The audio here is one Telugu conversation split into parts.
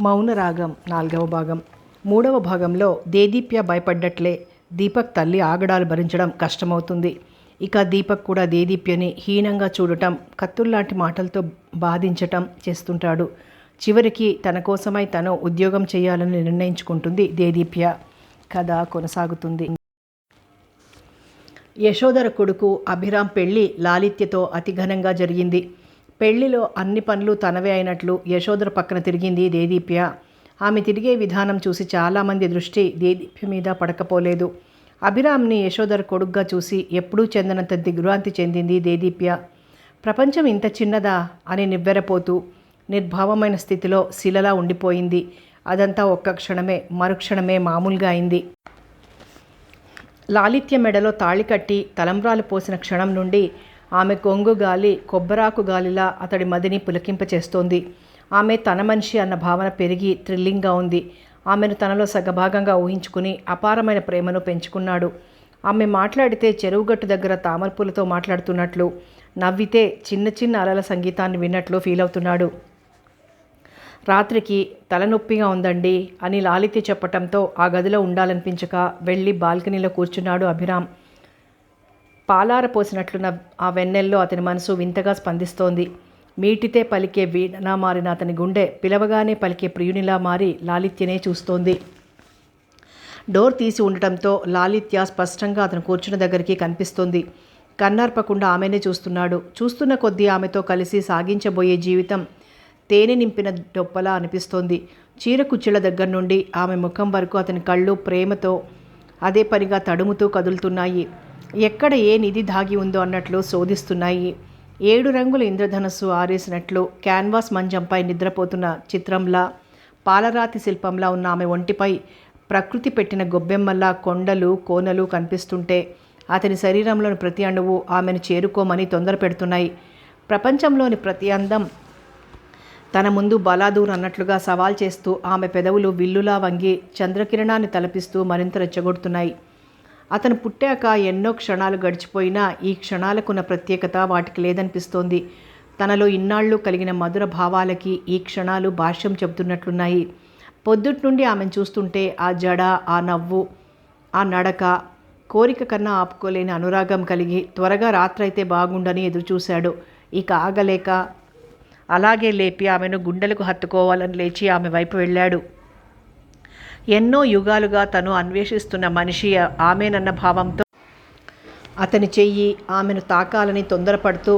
మౌనరాగం 4వ భాగం. 3వ భాగంలో దేదీప్య భయపడ్డట్లే దీపక్ తల్లి ఆగడాలు భరించడం కష్టమవుతుంది. ఇక దీపక్ కూడా దేదీప్యని హీనంగా చూడటం, కత్తుల్లాంటి మాటలతో బాధించటం చేస్తుంటాడు. చివరికి తన కోసమై తను ఉద్యోగం చేయాలని నిర్ణయించుకుంటుంది దేదీప్య. కథ కొనసాగుతుంది. యశోధర కొడుకు అభిరామ్ పెళ్లి లాలిత్యతో అతి ఘనంగా జరిగింది. పెళ్లిలో అన్ని పనులు తనవే అయినట్లు యశోధర పక్కన తిరిగింది దేదీప్య. ఆమె తిరిగే విధానం చూసి చాలామంది దృష్టి దేదీప్య మీద పడకపోలేదు. అభిరామ్ని యశోధర కొడుగ్గా చూసి ఎప్పుడూ చెందనంత దిగ్భ్రాంతి చెందింది దేదీప్య. ప్రపంచం ఇంత చిన్నదా అని నివ్వెరపోతూ నిర్భావమైన స్థితిలో శిలలా ఉండిపోయింది. అదంతా ఒక్క క్షణమే, మరుక్షణమే మామూలుగా అయింది. లాలిత్య మెడలో తాళి కట్టి తలంబ్రాలు పోసిన క్షణం నుండి ఆమె కొంగు గాలి కొబ్బరాకు గాలిలా అతడి మదిని పులకింపచేస్తోంది. ఆమె తన మనిషి అన్న భావన పెరిగి థ్రిల్లింగ్గా ఉంది. ఆమెను తనలో సగభాగంగా ఊహించుకుని అపారమైన ప్రేమను పెంచుకున్నాడు. ఆమె మాట్లాడితే చెరువుగట్టు దగ్గర తామరపూలతో మాట్లాడుతున్నట్లు, నవ్వితే చిన్న చిన్న అలల సంగీతాన్ని విన్నట్లు ఫీల్ అవుతున్నాడు. రాత్రికి తలనొప్పిగా ఉందండి అని లాలిత్య చెప్పటంతో ఆ గదిలో ఉండాలనిపించక వెళ్ళి బాల్కనీలో కూర్చున్నాడు అభిరామ్. పాలారపోసినట్లున్న ఆ వెన్నెల్లో అతని మనసు వింతగా స్పందిస్తోంది. మీటితే పలికే వీణలా మారిన అతని గుండె పిలవగానే పలికే ప్రియునిలా మారి లాలిత్యనే చూస్తోంది. డోర్ తీసి ఉండటంతో లాలిత్య స్పష్టంగా అతను కూర్చున్న దగ్గరికి కనిపిస్తోంది. కన్నార్పకుండా ఆమెనే చూస్తున్నాడు. చూస్తున్న కొద్దీ ఆమెతో కలిసి సాగించబోయే జీవితం తేనె నింపిన డొప్పలా అనిపిస్తోంది. చీర కుచ్చుల దగ్గర నుండి ఆమె ముఖం వరకు అతని కళ్ళు ప్రేమతో అదే పనిగా తడుముతూ కదులుతున్నాయి. ఎక్కడ ఏ నిధి దాగి ఉందో అన్నట్లు శోధిస్తున్నాయి. 7 రంగుల ఇంద్రధనస్సు ఆరేసినట్లు క్యాన్వాస్ మంచంపై నిద్రపోతున్న చిత్రంలా, పాలరాతి శిల్పంలా ఉన్న ఆమె ఒంటిపై ప్రకృతి పెట్టిన గొబ్బెమ్మల్లా కొండలు కోనలు కనిపిస్తుంటే అతని శరీరంలోని ప్రతి అణువు ఆమెను చేరుకోమని తొందర పెడుతున్నాయి. ప్రపంచంలోని ప్రతి అందం తన ముందు బలాదూర్ అన్నట్లుగా సవాల్ చేస్తూ ఆమె పెదవులు విల్లులా వంగి చంద్రకిరణాన్ని తలపిస్తూ మరింత రెచ్చగొడుతున్నాయి. అతను పుట్టాక ఎన్నో క్షణాలు గడిచిపోయినా ఈ క్షణాలకున్న ప్రత్యేకత వాటికి లేదనిపిస్తోంది. తనలో ఇన్నాళ్ళు కలిగిన మధుర భావాలకి ఈ క్షణాలు భాష్యం చెబుతున్నట్లున్నాయి. పొద్దుటి నుండి ఆమెను చూస్తుంటే ఆ జడ, ఆ నవ్వు, ఆ నడక, కోరిక కన్నా ఆపుకోలేని అనురాగం కలిగి త్వరగా రాత్రైతే బాగుండని ఎదురుచూశాడు. ఇక ఆగలేక అలాగే లేపి ఆమెను గుండెలకు హత్తుకోవాలని లేచి ఆమె వైపు వెళ్ళాడు. ఎన్నో యుగాలుగా తను అన్వేషిస్తున్న మనిషి ఆమెనన్న భావంతో అతని చెయ్యి ఆమెను తాకాలని తొందరపడుతూ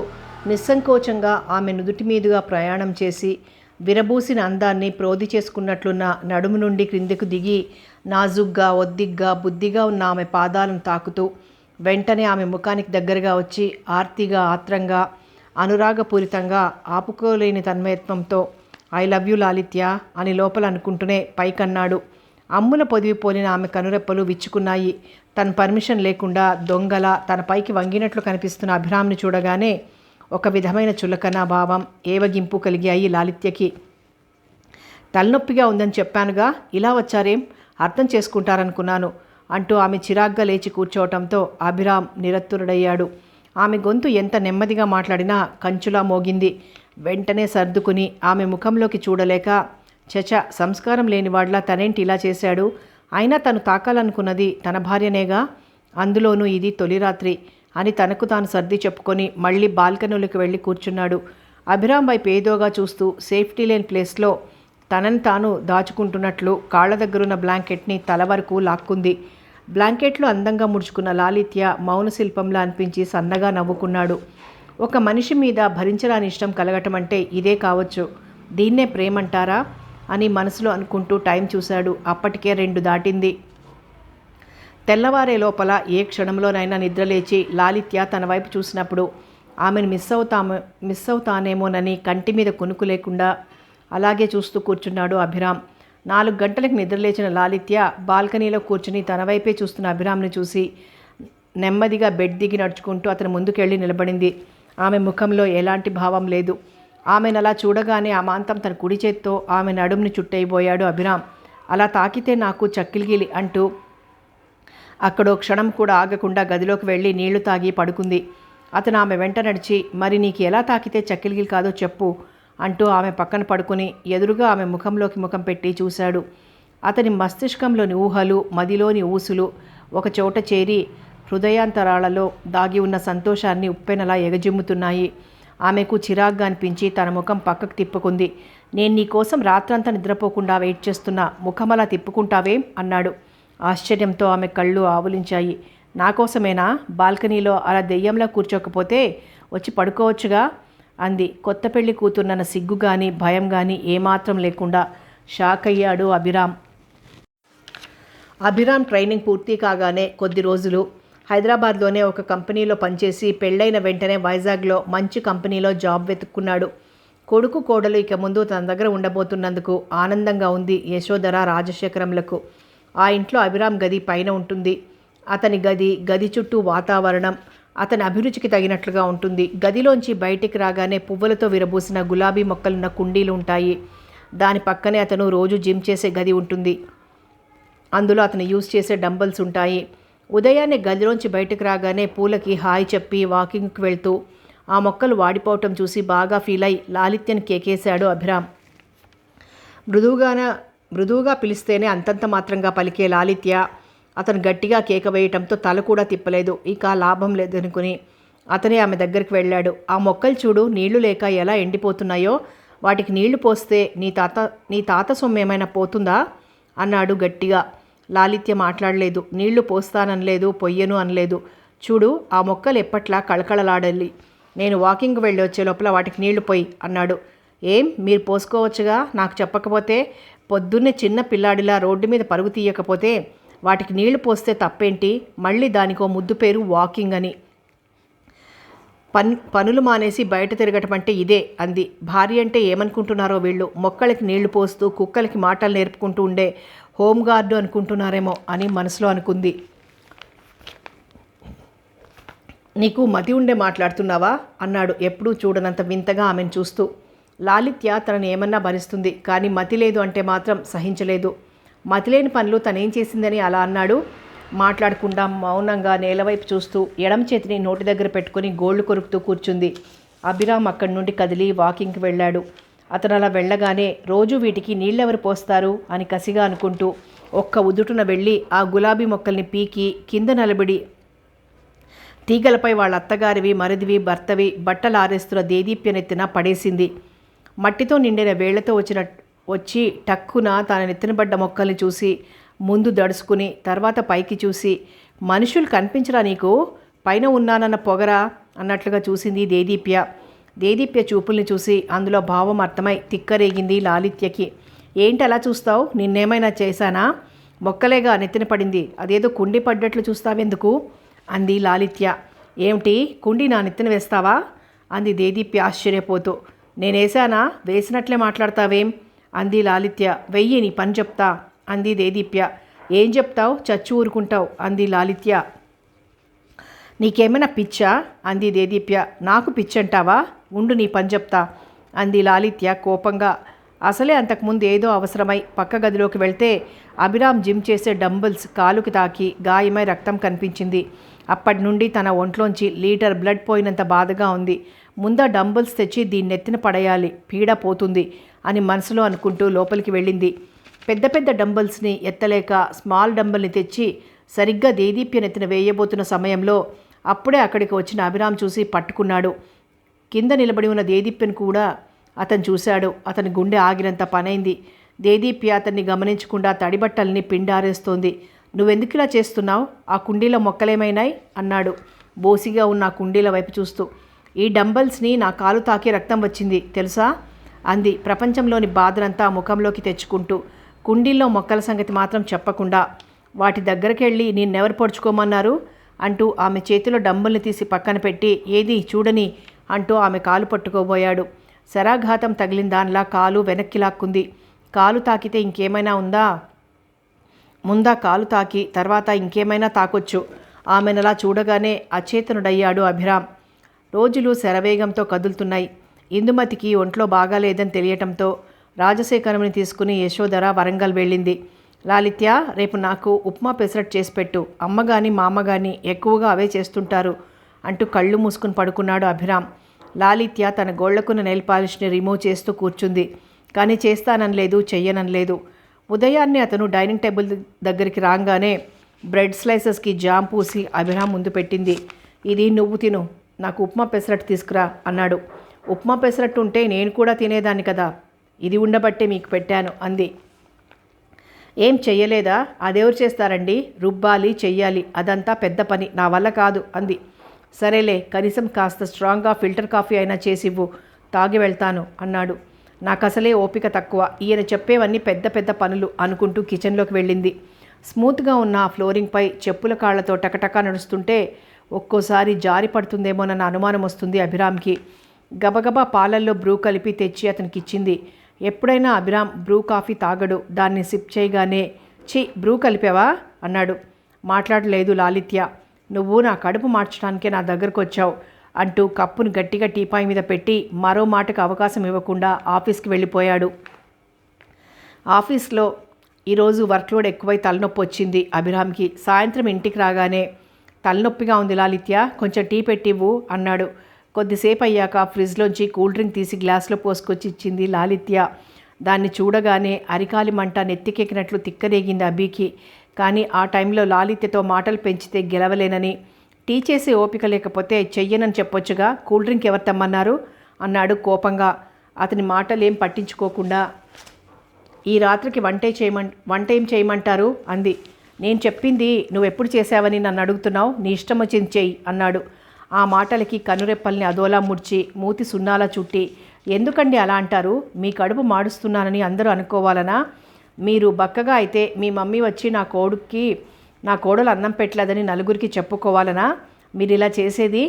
నిస్సంకోచంగా ఆమె నుదుటి మీదుగా ప్రయాణం చేసి విరబూసిన అందాన్ని ప్రోది చేసుకున్నట్లున్న నడుము నుండి క్రిందకు దిగి నాజుగ్గా, ఒద్దిగ్గా, బుద్ధిగా ఉన్న ఆమె పాదాలను తాకుతూ వెంటనే ఆమె ముఖానికి దగ్గరగా వచ్చి ఆర్తిగా, ఆత్రంగా, అనురాగపూరితంగా, ఆపుకోలేని తన్మయత్వంతో ఐ లవ్ యూ లాలిత్య అని లోపల అనుకుంటూనే పైకన్నాడు. అమ్ముల పొదివి పోలిన ఆమె కనురెప్పలు విచ్చుకున్నాయి. తన పర్మిషన్ లేకుండా దొంగల తన పైకి వంగినట్లు కనిపిస్తున్న అభిరామ్ని చూడగానే ఒక విధమైన చులకన భావం, ఏవగింపు కలిగాయి లాలిత్యకి. తలనొప్పిగా ఉందని చెప్పానుగా, ఇలా వచ్చారేం, అర్థం చేసుకుంటారనుకున్నాను అంటూ ఆమె చిరాగ్గా లేచి కూర్చోవటంతో అభిరామ్ నిరత్తురుడయ్యాడు. ఆమె గొంతు ఎంత నెమ్మదిగా మాట్లాడినా కంచులా మోగింది. వెంటనే సర్దుకుని ఆమె ముఖంలోకి చూడలేక, చచ, సంస్కారం లేనివాడ్లా తనేంటి ఇలా చేశాడు, అయినా తను తాకాలనుకున్నది తన భార్యనేగా, అందులోనూ ఇది తొలి రాత్రి అని తనకు తాను సర్ది చెప్పుకొని మళ్ళీ బాల్కనీలోకి వెళ్ళి కూర్చున్నాడు. అభిరామ్ వైపు ఏదోగా చూస్తూ సేఫ్టీ లేని ప్లేస్లో తనని తాను దాచుకుంటున్నట్లు కాళ్ళ దగ్గరున్న బ్లాంకెట్ని తల వరకు లాక్కుంది. బ్లాంకెట్లో అందంగా ముడుచుకున్న లాలిత్య మౌన శిల్పంలా అనిపించి సన్నగా నవ్వుకున్నాడు. ఒక మనిషి మీద భరించరాని ఇష్టం కలగటం అంటే ఇదే కావచ్చు, దీన్నే ప్రేమంటారా అని మనసులో అనుకుంటూ టైం చూశాడు. అప్పటికే 2 దాటింది. తెల్లవారే లోపల ఏ క్షణంలోనైనా నిద్రలేచి లాలిత్య తన వైపు చూసినప్పుడు ఆమెను మిస్ అవుతానేమోనని కంటి మీద కునుకు లేకుండా అలాగే చూస్తూ కూర్చున్నాడు అభిరామ్. 4 గంటలకు నిద్రలేచిన లాలిత్య బాల్కనీలో కూర్చుని తన వైపే చూస్తున్న అభిరామ్ని చూసి నెమ్మదిగా బెడ్ దిగి నడుచుకుంటూ అతని ముందుకెళ్ళి నిలబడింది. ఆమె ముఖంలో ఎలాంటి భావం లేదు. ఆమెను అలా చూడగానే అమాంతం తన కుడి చేత్తో ఆమె నడుముని చుట్టయిపోయాడు అభిరామ్. అలా తాకితే నాకు చక్కిలిగిలి అంటూ అక్కడో క్షణం కూడా ఆగకుండా గదిలోకి వెళ్ళి నీళ్లు తాగి పడుకుంది. అతను ఆమె వెంట నడిచి, మరి నీకు ఎలా తాకితే చక్కిలిగిలి కాదో చెప్పు అంటూ ఆమె పక్కన పడుకుని ఎదురుగా ఆమె ముఖంలోకి ముఖం పెట్టి చూశాడు. అతని మస్తిష్కంలోని ఊహలు, మదిలోని ఊసులు ఒకచోట చేరి హృదయాంతరాలలో దాగి ఉన్న సంతోషాన్ని ఉప్పెనలా ఎగజిమ్ముతున్నాయి. ఆమెకు చిరాగ్గా అనిపించి తన ముఖం పక్కకు తిప్పుకుంది. నేను నీకోసం రాత్రంతా నిద్రపోకుండా వెయిట్ చేస్తున్నా, ముఖమలా తిప్పుకుంటావేం అన్నాడు. ఆశ్చర్యంతో ఆమె కళ్ళు ఆవులించాయి. నా కోసమేనా? బాల్కనీలో అలా దెయ్యంలా కూర్చోకపోతే వచ్చి పడుకోవచ్చుగా అంది. కొత్త పెళ్లి కూతుర్నన్న సిగ్గు కానీ భయం కానీ ఏమాత్రం లేకుండా. షాక్ అయ్యాడు అభిరామ్. అభిరామ్ ట్రైనింగ్ పూర్తి కాగానే కొద్ది రోజులు హైదరాబాద్లోనే ఒక కంపెనీలో పనిచేసి పెళ్ళైన వెంటనే వైజాగ్లో మంచి కంపెనీలో జాబ్ వెతుక్కున్నాడు. కొడుకు కోడలు ఇక ముందు తన దగ్గర ఉండబోతున్నందుకు ఆనందంగా ఉంది యశోధర, రాజశేఖరంలకు. ఆ ఇంట్లో అభిరామ్ గది పైన ఉంటుంది. అతని గది చుట్టూ వాతావరణం అతని అభిరుచికి తగినట్లుగా ఉంటుంది. గదిలోంచి బయటికి రాగానే పువ్వులతో విరబూసిన గులాబీ మొక్కలున్న కుండీలు ఉంటాయి. దాని పక్కనే అతను రోజు జిమ్ చేసే గది ఉంటుంది. అందులో అతను యూజ్ చేసే డంబల్స్ ఉంటాయి. ఉదయాన్నే గదిలోంచి బయటకు రాగానే పూలకి హాయ్ చెప్పి వాకింగ్కి వెళ్తూ ఆ మొక్కలు వాడిపోవటం చూసి బాగా ఫీల్ అయి లాలిత్యని కేకేశాడు అభిరామ్. మృదువుగా పిలిస్తేనే అంతంత మాత్రంగా పలికే లాలిత్య అతను గట్టిగా కేక వేయటంతో తల కూడా తిప్పలేదు. ఇక లాభం లేదనుకుని అతనే ఆమె దగ్గరికి వెళ్ళాడు. ఆ మొక్కలు చూడు, నీళ్లు లేక ఎలా ఎండిపోతున్నాయో, వాటికి నీళ్లు పోస్తే నీ తాత సొమ్ము ఏమైనా పోతుందా అన్నాడు గట్టిగా. లాలిత్య మాట్లాడలేదు. నీళ్లు పోస్తాననలేదు, పొయ్యను అనలేదు. చూడు, ఆ మొక్కలు ఎప్పట్లా కళకళలాడాలి. నేను వాకింగ్ వెళ్ళి వచ్చే లోపల వాటికి నీళ్లు పోయి అన్నాడు. ఏం, మీరు పోసుకోవచ్చుగా, నాకు చెప్పకపోతే? పొద్దున్నే చిన్న పిల్లాడిలా రోడ్డు మీద పరుగు తీయకపోతే వాటికి నీళ్లు పోస్తే తప్పేంటి? మళ్ళీ దానికో ముద్దు పేరు వాకింగ్ అని. పనులు మానేసి బయట తిరగటం అంటే ఇదే అంది. భార్య అంటే ఏమనుకుంటున్నారో వీళ్ళు, మొక్కలకి నీళ్లు పోస్తూ కుక్కలకి మాటలు నేర్పుకుంటూ ఉండే హోంగార్డు అనుకుంటున్నారేమో అని మనసులో అనుకుంది. నీకు మతి ఉండే మాట్లాడుతున్నావా అన్నాడు ఎప్పుడూ చూడనంత వింతగా ఆమెను చూస్తూ. లాలిత్య తనని ఏమన్నా భరిస్తుంది, కానీ మతి లేదు అంటే మాత్రం సహించలేదు. మతిలేని పనులు తనేం చేసిందని అలా అన్నాడు. మాట్లాడకుండా మౌనంగా నేలవైపు చూస్తూ ఎడమ చేతిని నోటి దగ్గర పెట్టుకుని గోళ్లు కొరుకుతూ కూర్చుంది. అభిరామ్ అక్కడి నుండి కదిలి వాకింగ్కి వెళ్ళాడు. అతను అలా వెళ్ళగానే రోజు వీటికి నీళ్ళెవరు పోస్తారు అని కసిగా అనుకుంటూ ఒక్క ఉదుటున వెళ్ళి ఆ గులాబీ మొక్కల్ని పీకి కింద నిలబడి తీగలపై వాళ్ళ అత్తగారివి, మరిదివి, భర్తవి బట్టలు ఆరేస్తున్న దేదీప్యనెత్తిన పడేసింది. మట్టితో నిండిన వేళ్లతో వచ్చి టక్కున తన నెత్తినబడ్డ మొక్కల్ని చూసి ముందు దడుచుకుని తర్వాత పైకి చూసి, మనుషులు కనిపించరా నీకు, పైన ఉన్నానన్న పొగరా అన్నట్లుగా చూసింది దేదీప్య. దేదీప్య చూపుల్ని చూసి అందులో భావం అర్థమై తిక్కరేగింది లాలిత్యకి. ఏంటి అలా చూస్తావు, నిన్నేమైనా చేశానా? మొక్కలేగా నెత్తిన పడింది, అదేదో కుండి పడ్డట్లు చూస్తావెందుకు అంది లాలిత్య. ఏమిటి, కుండి నా నెత్తిన వేస్తావా అంది దేదీప్య ఆశ్చర్యపోతూ. నేనేశానా? వేసినట్లే మాట్లాడతావేం అంది లాలిత్య. వెయ్యి, నీ పని చెప్తా అంది దేదీప్య. ఏం చెప్తావు, చచ్చి ఊరుకుంటావు అంది లాలిత్య. నీకేమైనా పిచ్చా అంది దేదీప్య. నాకు పిచ్చంటావా? ఉండు, నీ పని చెప్తా అంది లాలిత్య కోపంగా. అసలే అంతకుముందు ఏదో అవసరమై పక్క గదిలోకి వెళ్తే అభిరామ్ జిమ్ చేసే డంబుల్స్ కాలుకి తాకి గాయమై రక్తం కనిపించింది. అప్పటి నుండి తన ఒంట్లోంచి లీటర్ బ్లడ్ పోయినంత బాధగా ఉంది. ముందా డంబుల్స్ తెచ్చి దీన్ని ఎత్తిన పడేయాలి, పీడ పోతుంది అని మనసులో అనుకుంటూ లోపలికి వెళ్ళింది. పెద్ద పెద్ద డంబుల్స్ని ఎత్తలేక స్మాల్ డంబుల్ని తెచ్చి సరిగ్గా దేదీప్య నెత్తిన వేయబోతున్న సమయంలో అప్పుడే అక్కడికి వచ్చిన అభిరామ్ చూసి పట్టుకున్నాడు. కింద నిలబడి ఉన్న దేదీప్యను కూడా అతను చూశాడు. అతని గుండె ఆగినంత పనైంది. దేదీప్య అతన్ని గమనించకుండా తడిబట్టల్ని పిండారేస్తోంది. నువ్వెందుకు ఇలా చేస్తున్నావు? ఆ కుండీలో మొక్కలేమైనాయి అన్నాడు బోసిగా ఉన్న ఆ కుండీల వైపు చూస్తూ. ఈ డంబల్స్ని నా కాలు తాకి రక్తం వచ్చింది తెలుసా అంది ప్రపంచంలోని బాధనంతా ముఖంలోకి తెచ్చుకుంటూ. కుండీల్లో మొక్కల సంగతి మాత్రం చెప్పకుండా. వాటి దగ్గరికి వెళ్ళి నిన్నెవరు పొడుచుకోమన్నారు అంటూ ఆమె చేతిలో డంబుల్ని తీసి పక్కన పెట్టి, ఏది చూడని అంటూ ఆమె కాలు పట్టుకోబోయాడు. శరాఘాతం తగిలిన దానిలా కాలు వెనక్కి లాక్కుంది. కాలు తాకితే ఇంకేమైనా ఉందా? ముందా కాలు తాకి తర్వాత ఇంకేమైనా తాకొచ్చు. ఆమెనలా చూడగానే అచేతనుడయ్యాడు అభిరామ్. రోజులు శరవేగంతో కదులుతున్నాయి. ఇందుమతికి ఒంట్లో బాగాలేదని తెలియటంతో రాజశేఖరంని తీసుకుని యశోధర వరంగల్ వెళ్ళింది. లాలిత్య, రేపు నాకు ఉప్మా పెసరట్ చేసి పెట్టు, అమ్మగాని మామగాని ఎక్కువగా అవే చేస్తుంటారు అంటూ కళ్ళు మూసుకుని పడుకున్నాడు అభిరామ్. లాలిత్య తన గోళ్లకున్న నెయిల్ పాలిష్ని రిమూవ్ చేస్తూ కూర్చుంది. కానీ చేస్తాననలేదు, చెయ్యననలేదు. ఉదయాన్నే అతను డైనింగ్ టేబుల్ దగ్గరికి రాగానే బ్రెడ్ స్లైసెస్కి జామ్ పూసి అభిరామ్ ముందు పెట్టింది. ఇది నువ్వు తిను, నాకు ఉప్మా పెసరట్టు తీసుకురా అన్నాడు. ఉప్మా పెసరట్టు ఉంటే నేను కూడా తినేదాన్ని కదా, ఇది ఉండబట్టే మీకు పెట్టాను అంది. ఏం చెయ్యలేదా? అదెవరు చేస్తారండి? రుబ్బాలి, చెయ్యాలి, అదంతా పెద్ద పని, నా వల్ల కాదు అంది. సరేలే, కనీసం కాస్త స్ట్రాంగ్గా ఫిల్టర్ కాఫీ అయినా చేసివ్వు, తాగి వెళ్తాను అన్నాడు. నాకు అసలే ఓపిక తక్కువ, ఈయన చెప్పేవన్నీ పెద్ద పెద్ద పనులు అనుకుంటూ కిచెన్లోకి వెళ్ళింది. స్మూత్గా ఉన్న ఆ ఫ్లోరింగ్పై చెప్పుల కాళ్లతో టకటకా నడుస్తుంటే ఒక్కోసారి జారి పడుతుందేమోనన్న అనుమానం వస్తుంది అభిరామ్కి. గబగబా పాలల్లో బ్రూ కలిపి తెచ్చి అతనికి ఇచ్చింది. ఎప్పుడైనా అభిరామ్ బ్రూ కాఫీ తాగడు. దాన్ని సిప్ చేయగానే ఛీ, బ్రూ కలిపావా అన్నాడు. మాట్లాడలేదు లాలిత్య. నువ్వు నా కడుపు మార్చడానికే నా దగ్గరకు వచ్చావు అంటూ కప్పును గట్టిగా టీపాయ్ మీద పెట్టి మరో మాటకు అవకాశం ఇవ్వకుండా ఆఫీస్కి వెళ్ళిపోయాడు. ఆఫీస్లో ఈరోజు వర్క్లోడ్ ఎక్కువై తలనొప్పి వచ్చింది అభిరామ్కి. సాయంత్రం ఇంటికి రాగానే తలనొప్పిగా ఉంది లాలిత్య, కొంచెం టీ పెట్టివ్వు అన్నాడు. కొద్దిసేపు అయ్యాక ఫ్రిడ్జ్లోంచి కూల్ డ్రింక్ తీసి గ్లాస్లో పోసుకొచ్చి ఇచ్చింది లాలిత్య. దాన్ని చూడగానే అరికాలి మంట నెత్తికెక్కినట్లు తిక్కరేగింది అభికి. కానీ ఆ టైంలో లాలిత్యతో మాటలు పెంచితే గెలవలేనని, టీ చేసే ఓపిక లేకపోతే చెయ్యనని చెప్పొచ్చుగా, కూల్ డ్రింక్ ఎవరు తెమ్మన్నారు అన్నాడు కోపంగా. అతని మాటలేం పట్టించుకోకుండా ఈ రాత్రికి వంట ఏం చేయమంటారు అంది. నేను చెప్పింది నువ్వెప్పుడు చేసావని నన్ను అడుగుతున్నావు, నీ ఇష్టం వచ్చింది చెయ్యి అన్నాడు. ఆ మాటలకి కనురెప్పల్ని అదోలా ముడిచి మూతి సున్నాలా చుట్టి, ఎందుకండి అలా అంటారు? మీ కడుపు మాడుస్తున్నానని అందరూ అనుకోవాలనా? మీరు బక్కగా అయితే మీ మమ్మీ వచ్చి నా కోడలు అన్నం పెట్టలేదని నలుగురికి చెప్పుకోవాలనా మీరు ఇలా చేసేది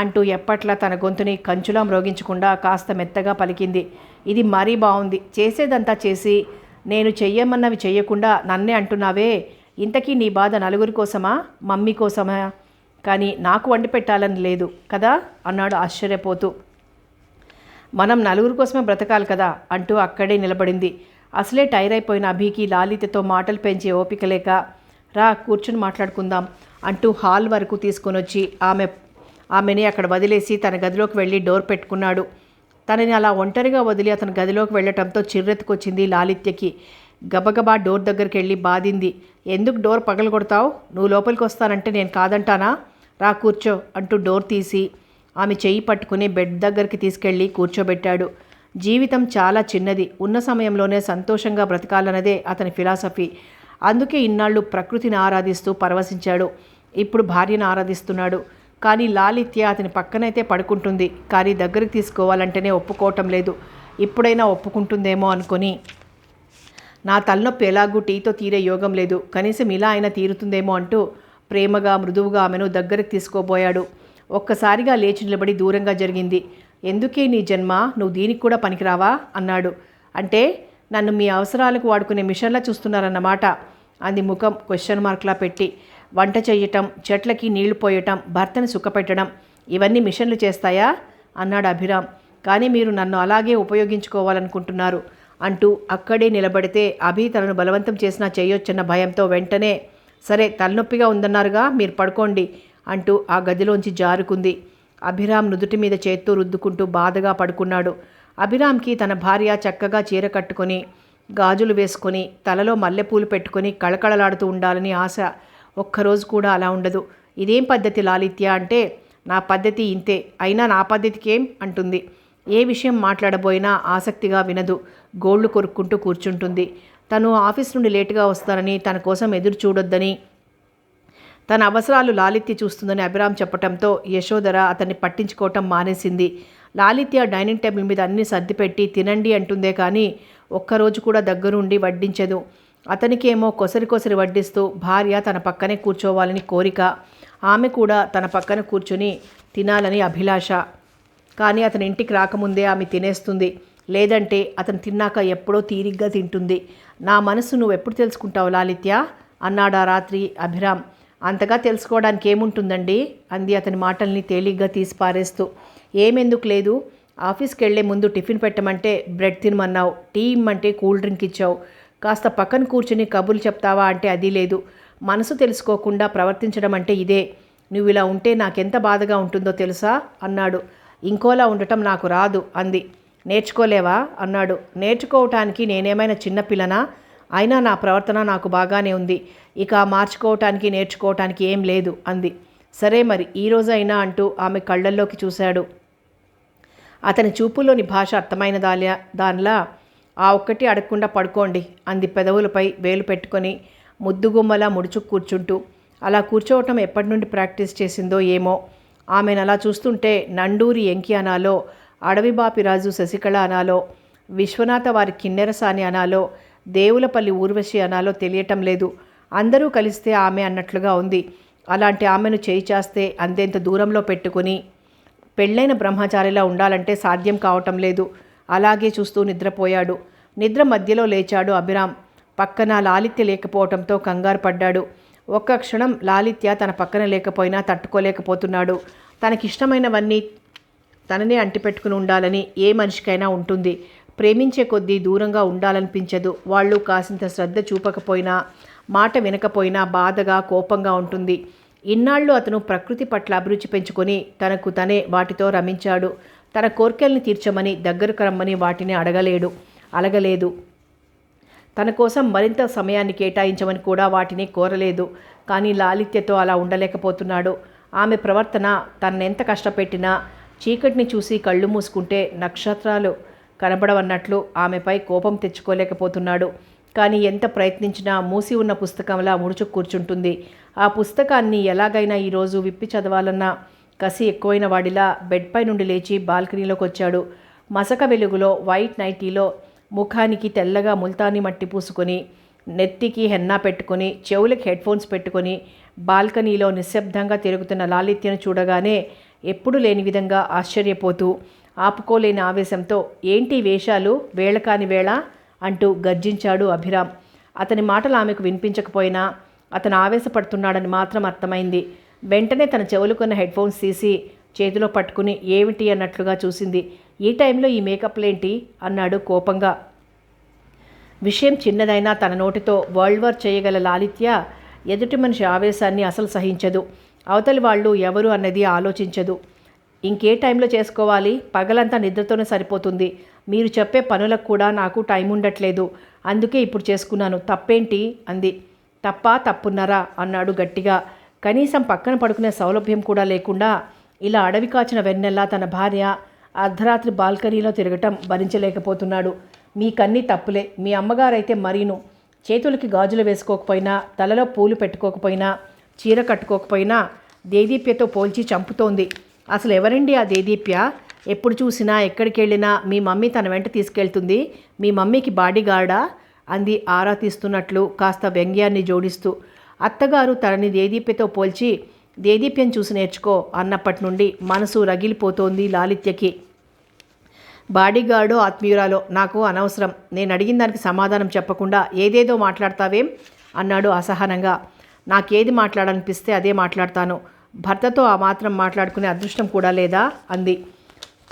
అంటూ ఎప్పట్లా తన గొంతుని కంచులా మ్రోగించకుండా కాస్త మెత్తగా పలికింది. ఇది మరీ బాగుంది, చేసేదంతా చేసి నేను చెయ్యమన్నవి చెయ్యకుండా నన్నే అంటున్నావే, ఇంతకీ నీ బాధ నలుగురి కోసమా, మమ్మీ కోసమా? కానీ నాకు వండి పెట్టాలని లేదు కదా అన్నాడు ఆశ్చర్యపోతూ. మనం నలుగురి కోసమే బ్రతకాలి కదా అంటూ అక్కడే నిలబడింది. అసలే టైర్ అయిపోయిన అభికి లాలిత్యతో మాటలు పెంచే ఓపిక లేక, రా కూర్చుని మాట్లాడుకుందాం అంటూ హాల్ వరకు తీసుకొని వచ్చి ఆమెని అక్కడ వదిలేసి తన గదిలోకి వెళ్ళి డోర్ పెట్టుకున్నాడు. తనని అలా ఒంటరిగా వదిలి అతని గదిలోకి వెళ్ళటంతో చిర్రెత్తుకొచ్చింది లాలిత్యకి. గబగబా డోర్ దగ్గరికి వెళ్ళి బాధింది. ఎందుకు డోర్ పగలగొడతావు? నువ్వు లోపలికి వస్తానంటే నేను కాదంటానా? రా కూర్చో అంటూ డోర్ తీసి ఆమె చెయ్యి పట్టుకుని బెడ్ దగ్గరికి తీసుకెళ్ళి కూర్చోబెట్టాడు. జీవితం చాలా చిన్నది, ఉన్న సమయంలోనే సంతోషంగా బ్రతకాలన్నదే అతని ఫిలాసఫీ. అందుకే ఇన్నాళ్ళు ప్రకృతిని ఆరాధిస్తూ పరవశించాడు. ఇప్పుడు భార్యను ఆరాధిస్తున్నాడు. కానీ లాలిత్య అతని పక్కనైతే పడుకుంటుంది, కానీ దగ్గరికి తీసుకోవాలంటేనే ఒప్పుకోవటం లేదు. ఇప్పుడైనా ఒప్పుకుంటుందేమో అనుకొని, నా తలనొప్పి ఎలాగూ టీతో తీరే యోగం లేదు, కనీసం ఇలా అయినా తీరుతుందేమో అంటూ ప్రేమగా మృదువుగా ఆమెను దగ్గరికి తీసుకోబోయాడు. ఒక్కసారిగా లేచి నిలబడి దూరంగా జరిగింది. ఎందుకే నీ జన్మ, నువ్వు దీనికి కూడా పనికిరావా అన్నాడు. అంటే నన్ను మీ అవసరాలకు వాడుకునే మిషన్లా చూస్తున్నారన్నమాట అంది ముఖం క్వశ్చన్ మార్క్లా పెట్టి. వంట చెయ్యటం, చెట్లకి నీళ్లు పోయటం, భర్తని సుఖపెట్టడం, ఇవన్నీ మిషన్లు చేస్తాయా అన్నాడు అభిరామ్. కానీ మీరు నన్ను అలాగే ఉపయోగించుకోవాలనుకుంటున్నారు అంటూ అక్కడే నిలబడితే అభి తనను బలవంతం చేసినా చేయొచ్చన్న భయంతో వెంటనే, సరే తలనొప్పిగా ఉందన్నారుగా, మీరు పడుకోండి అంటూ ఆ గదిలోంచి జారుకుంది. అభిరామ్ నుదుటి మీద చేత్తో రుద్దుకుంటూ బాధగా పడుకున్నాడు. అభిరామ్కి తన భార్య చక్కగా చీర కట్టుకొని, గాజులు వేసుకొని, తలలో మల్లెపూలు పెట్టుకొని కళకళలాడుతూ ఉండాలని ఆశ. ఒక్కరోజు కూడా అలా ఉండదు. ఇదేం పద్ధతి లాలిత్య అంటే, నా పద్ధతి ఇంతే, అయినా నా పద్ధతికేం అంటుంది. ఏ విషయం మాట్లాడబోయినా ఆసక్తిగా వినదు. గోళ్లు కొరుక్కుంటూ కూర్చుంటుంది. తను ఆఫీస్ నుండి లేటుగా వస్తానని, తన కోసం ఎదురు చూడొద్దని, తన అవసరాలు లాలిత్య చూస్తుందని అభిరామ్ చెప్పడంతో యశోధర అతన్ని పట్టించుకోవటం మానేసింది. లాలిత్య డైనింగ్ టేబుల్ మీద అన్నీ సర్దిపెట్టి తినండి అంటుందే కానీ ఒక్కరోజు కూడా దగ్గరుండి వడ్డించదు. అతనికేమో కొసరి వడ్డిస్తూ భార్య తన పక్కనే కూర్చోవాలని కోరిక, ఆమె కూడా తన పక్కన కూర్చొని తినాలని అభిలాష. కానీ అతని ఇంటికి రాకముందే ఆమె తినేస్తుంది, లేదంటే అతను తిన్నాక ఎప్పుడో తీరిగ్గా తింటుంది. నా మనసు నువ్వెప్పుడు తెలుసుకుంటావు లాలిత్య అన్నాడు ఆ రాత్రి అభిరామ్. అంతగా తెలుసుకోవడానికి ఏముంటుందండి అంది అతని మాటల్ని తేలిగ్గా తీసి పారేస్తూ. ఏమెందుకు లేదు, ఆఫీస్కి వెళ్లే ముందు టిఫిన్ పెట్టమంటే బ్రెడ్ తినమన్నావు, టీ ఇమ్మంటే కూల్ డ్రింక్ ఇచ్చావు, కాస్త పక్కన కూర్చుని కబుర్లు చెప్తావా అంటే అది లేదు. మనసు తెలుసుకోకుండా ప్రవర్తించడం అంటే ఇదే. నువ్వు ఇలా ఉంటే నాకెంత బాధగా ఉంటుందో తెలుసా అన్నాడు. ఇంకోలా ఉండటం నాకు రాదు అంది. నేర్చుకోలేవా అన్నాడు. నేర్చుకోవటానికి నేనేమైనా చిన్నపిల్లనా? అయినా నా ప్రవర్తన నాకు బాగానే ఉంది. ఇక మార్చుకోవటానికి నేర్చుకోవటానికి ఏం లేదు అంది. సరే మరి ఈరోజైనా అంటూ ఆమె కళ్ళల్లోకి చూశాడు. అతని చూపులోని భాష అర్థమైన దానిలా ఆ ఒక్కటి అడగకుండా పడుకోండి అంది పెదవులపై వేలు పెట్టుకొని ముద్దుగుమ్మలా ముడుచు కూర్చుంటూ. అలా కూర్చోవటం ఎప్పటి నుండి ప్రాక్టీస్ చేసిందో ఏమో. ఆమెను అలా చూస్తుంటే నండూరి ఎంకి అనాలో, అడవి బాపిరాజు శశికళ అనాలో, విశ్వనాథ వారి కిన్నెరసాని అనాలో, దేవులపల్లి ఊర్వశి అనాలో తెలియటం లేదు. అందరూ కలిస్తే ఆమె అన్నట్లుగా ఉంది. అలాంటి ఆమెను చేయి చేస్తే అంతెంత దూరంలో పెట్టుకుని పెళ్ళైన బ్రహ్మచారిలా ఉండాలంటే సాధ్యం కావటం లేదు. అలాగే చూస్తూ నిద్రపోయాడు. నిద్ర మధ్యలో లేచాడు అభిరామ్. పక్కన లాలిత్య లేకపోవటంతో కంగారు పడ్డాడు. ఒక్క క్షణం లాలిత్య తన పక్కన లేకపోయినా తట్టుకోలేకపోతున్నాడు. తనకిష్టమైనవన్నీ తననే అంటిపెట్టుకుని ఉండాలని ఏ మనిషికైనా ఉంటుంది. ప్రేమించే కొద్దీ దూరంగా ఉండాలనిపించదు. వాళ్ళు కాసింత శ్రద్ధ చూపకపోయినా, మాట వినకపోయినా బాధగా, కోపంగా ఉంటుంది. ఇన్నాళ్ళు అతను ప్రకృతి పట్ల అభిరుచి పెంచుకొని తనకు తనే వాటితో రమించాడు. తన కోర్కెల్ని తీర్చమని, దగ్గరకు రమ్మని వాటిని అడగలేదు. తన కోసం మరింత సమయాన్ని కేటాయించమని కూడా వాటిని కోరలేదు. కానీ లాలిత్యతో అలా ఉండలేకపోతున్నాడు. ఆమె ప్రవర్తన తనెంత కష్టపెట్టినా చీకటిని చూసి కళ్ళు మూసుకుంటే నక్షత్రాలు కనబడవన్నట్లు ఆమెపై కోపం తెచ్చుకోలేకపోతున్నాడు. కానీ ఎంత ప్రయత్నించినా మూసి ఉన్న పుస్తకంలా ముడుచు కూర్చుంటుంది. ఆ పుస్తకాన్ని ఎలాగైనా ఈరోజు విప్పి చదవాలన్న కసి ఎక్కువైన వాడిలా బెడ్పై నుండి లేచి బాల్కనీలోకి వచ్చాడు. మసక వెలుగులో వైట్ నైటీలో ముఖానికి తెల్లగా ముల్తానీ మట్టి పూసుకొని, నెత్తికి హెన్నా పెట్టుకొని, చెవులకి హెడ్ఫోన్స్ పెట్టుకొని బాల్కనీలో నిశ్శబ్దంగా తిరుగుతున్న లాలిత్యను చూడగానే ఎప్పుడు లేని విధంగా ఆశ్చర్యపోతూ, ఆపుకోలేని ఆవేశంతో ఏంటి వేషాలు, వేళకాని వేళ అంటూ గర్జించాడు అభిరామ్. అతని మాటలు ఆమెకు వినిపించకపోయినా అతను ఆవేశపడుతున్నాడని మాత్రం అర్థమైంది. వెంటనే తన చెవులుకున్న హెడ్ఫోన్స్ తీసి చేతిలో పట్టుకుని ఏమిటి అన్నట్లుగా చూసింది. ఈ టైంలో ఈ మేకప్లేంటి అన్నాడు కోపంగా. విషయం చిన్నదైనా తన నోటితో వరల్డ్ వార్ చేయగల లాలిత్య ఎదుటి మనిషి ఆవేశాన్ని అసలు సహించదు. అవతలి వాళ్ళు ఎవరు అన్నది ఆలోచించదు. ఇంకే టైంలో చేసుకోవాలి? పగలంతా నిద్రతోనే సరిపోతుంది. మీరు చెప్పే పనులకు కూడా నాకు టైం ఉండట్లేదు. అందుకే ఇప్పుడు చేసుకున్నాను. తప్పేంటి అంది. తప్పున్నారా అన్నాడు గట్టిగా. కనీసం పక్కన పడుకునే సౌలభ్యం కూడా లేకుండా ఇలా అడవి కాచిన వెన్నెల్లా తన భార్య అర్ధరాత్రి బాల్కనీలో తిరగటం భరించలేకపోతున్నాడు. మీకన్నీ తప్పులే. మీ అమ్మగారైతే మరీను. చేతులకి గాజులు వేసుకోకపోయినా, తలలో పూలు పెట్టుకోకపోయినా, చీర కట్టుకోకపోయినా దేదీప్యతో పోల్చి చంపుతోంది. అసలు ఎవరండి ఆ దేదీప్య? ఎప్పుడు చూసినా ఎక్కడికి వెళ్ళినా మీ మమ్మీ తన వెంట తీసుకెళ్తుంది. మీ మమ్మీకి బాడీగార్డా అంది ఆరా తీస్తున్నట్లు కాస్త వ్యంగ్యాన్ని జోడిస్తూ. అత్తగారు తనని దేదీప్యతో పోల్చి దేదీప్యం చూసి నేర్చుకో అన్నప్పటి నుండి మనసు రగిలిపోతోంది లాలిత్యకి. బాడీగార్డో ఆత్మీయురాలో నాకు అనవసరం. నేను అడిగిన దానికి సమాధానం చెప్పకుండా ఏదేదో మాట్లాడతావేం అన్నాడు అసహనంగా. నాకేది మాట్లాడాలనిపిస్తే అదే మాట్లాడతాను. భర్తతో ఆ మాత్రం మాట్లాడుకునే అదృష్టం కూడా లేదా అంది.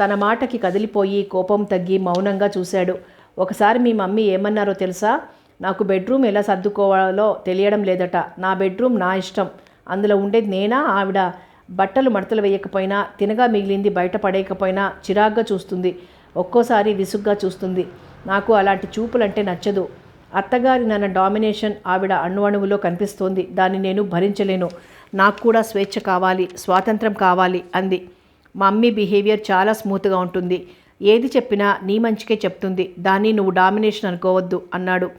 తన మాటకి కదిలిపోయి కోపం తగ్గి మౌనంగా చూశాడు. ఒకసారి మీ మమ్మీ ఏమన్నారో తెలుసా? నాకు బెడ్రూమ్ ఎలా సర్దుకోవాలో తెలియడం లేదట. నా బెడ్రూమ్ నా ఇష్టం. అందులో ఉండేది నేనా ఆవిడ? బట్టలు మడతలు వేయకపోయినా, తినగా మిగిలింది బయట పడేయకపోయినా చిరాగ్గా చూస్తుంది. ఒక్కోసారి విసుగ్గా చూస్తుంది. నాకు అలాంటి చూపులంటే నచ్చదు. అత్తగారి నన్న డామినేషన్ ఆవిడ అణువణువులో కనిపిస్తోంది. దాన్ని నేను భరించలేను. నాకు కూడా స్వేచ్ఛ కావాలి, స్వాతంత్రం కావాలి అంది. మమ్మీ బిహేవియర్ చాలా స్మూత్గా ఉంటుంది. ఏది చెప్పినా నీ మంచికే చెప్తుంది. దాన్ని నువ్వు డామినేషన్ అనుకోవద్దు అన్నాడు.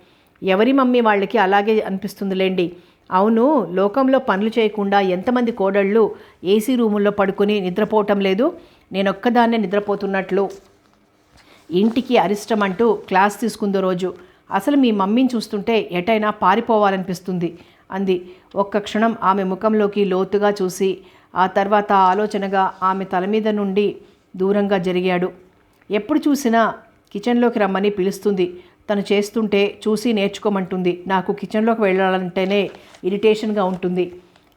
ఎవరి మమ్మీ వాళ్ళకి అలాగే అనిపిస్తుందిలేండి. అవును, లోకంలో పనులు చేయకుండా ఎంతమంది కోడళ్ళు ఏసీ రూముల్లో పడుకుని నిద్రపోవటం లేదు? నేనొక్కదాన్నే నిద్రపోతున్నట్లు ఇంటికి అరిష్టం అంటూ క్లాస్ తీసుకుందో రోజు. అసలు మీ మమ్మీని చూస్తుంటే ఎటైనా పారిపోవాలనిపిస్తుంది అంది. ఒక్క క్షణం ఆమె ముఖంలోకి లోతుగా చూసి ఆ తర్వాత ఆలోచనగా ఆమె తల మీద నుండి దూరంగా జరిగాడు. ఎప్పుడు చూసినా కిచెన్లోకి రమ్మని పిలుస్తుంది. తను చేస్తుంటే చూసి నేర్చుకోమంటుంది. నాకు కిచెన్లోకి వెళ్ళాలంటేనే ఇరిటేషన్గా ఉంటుంది.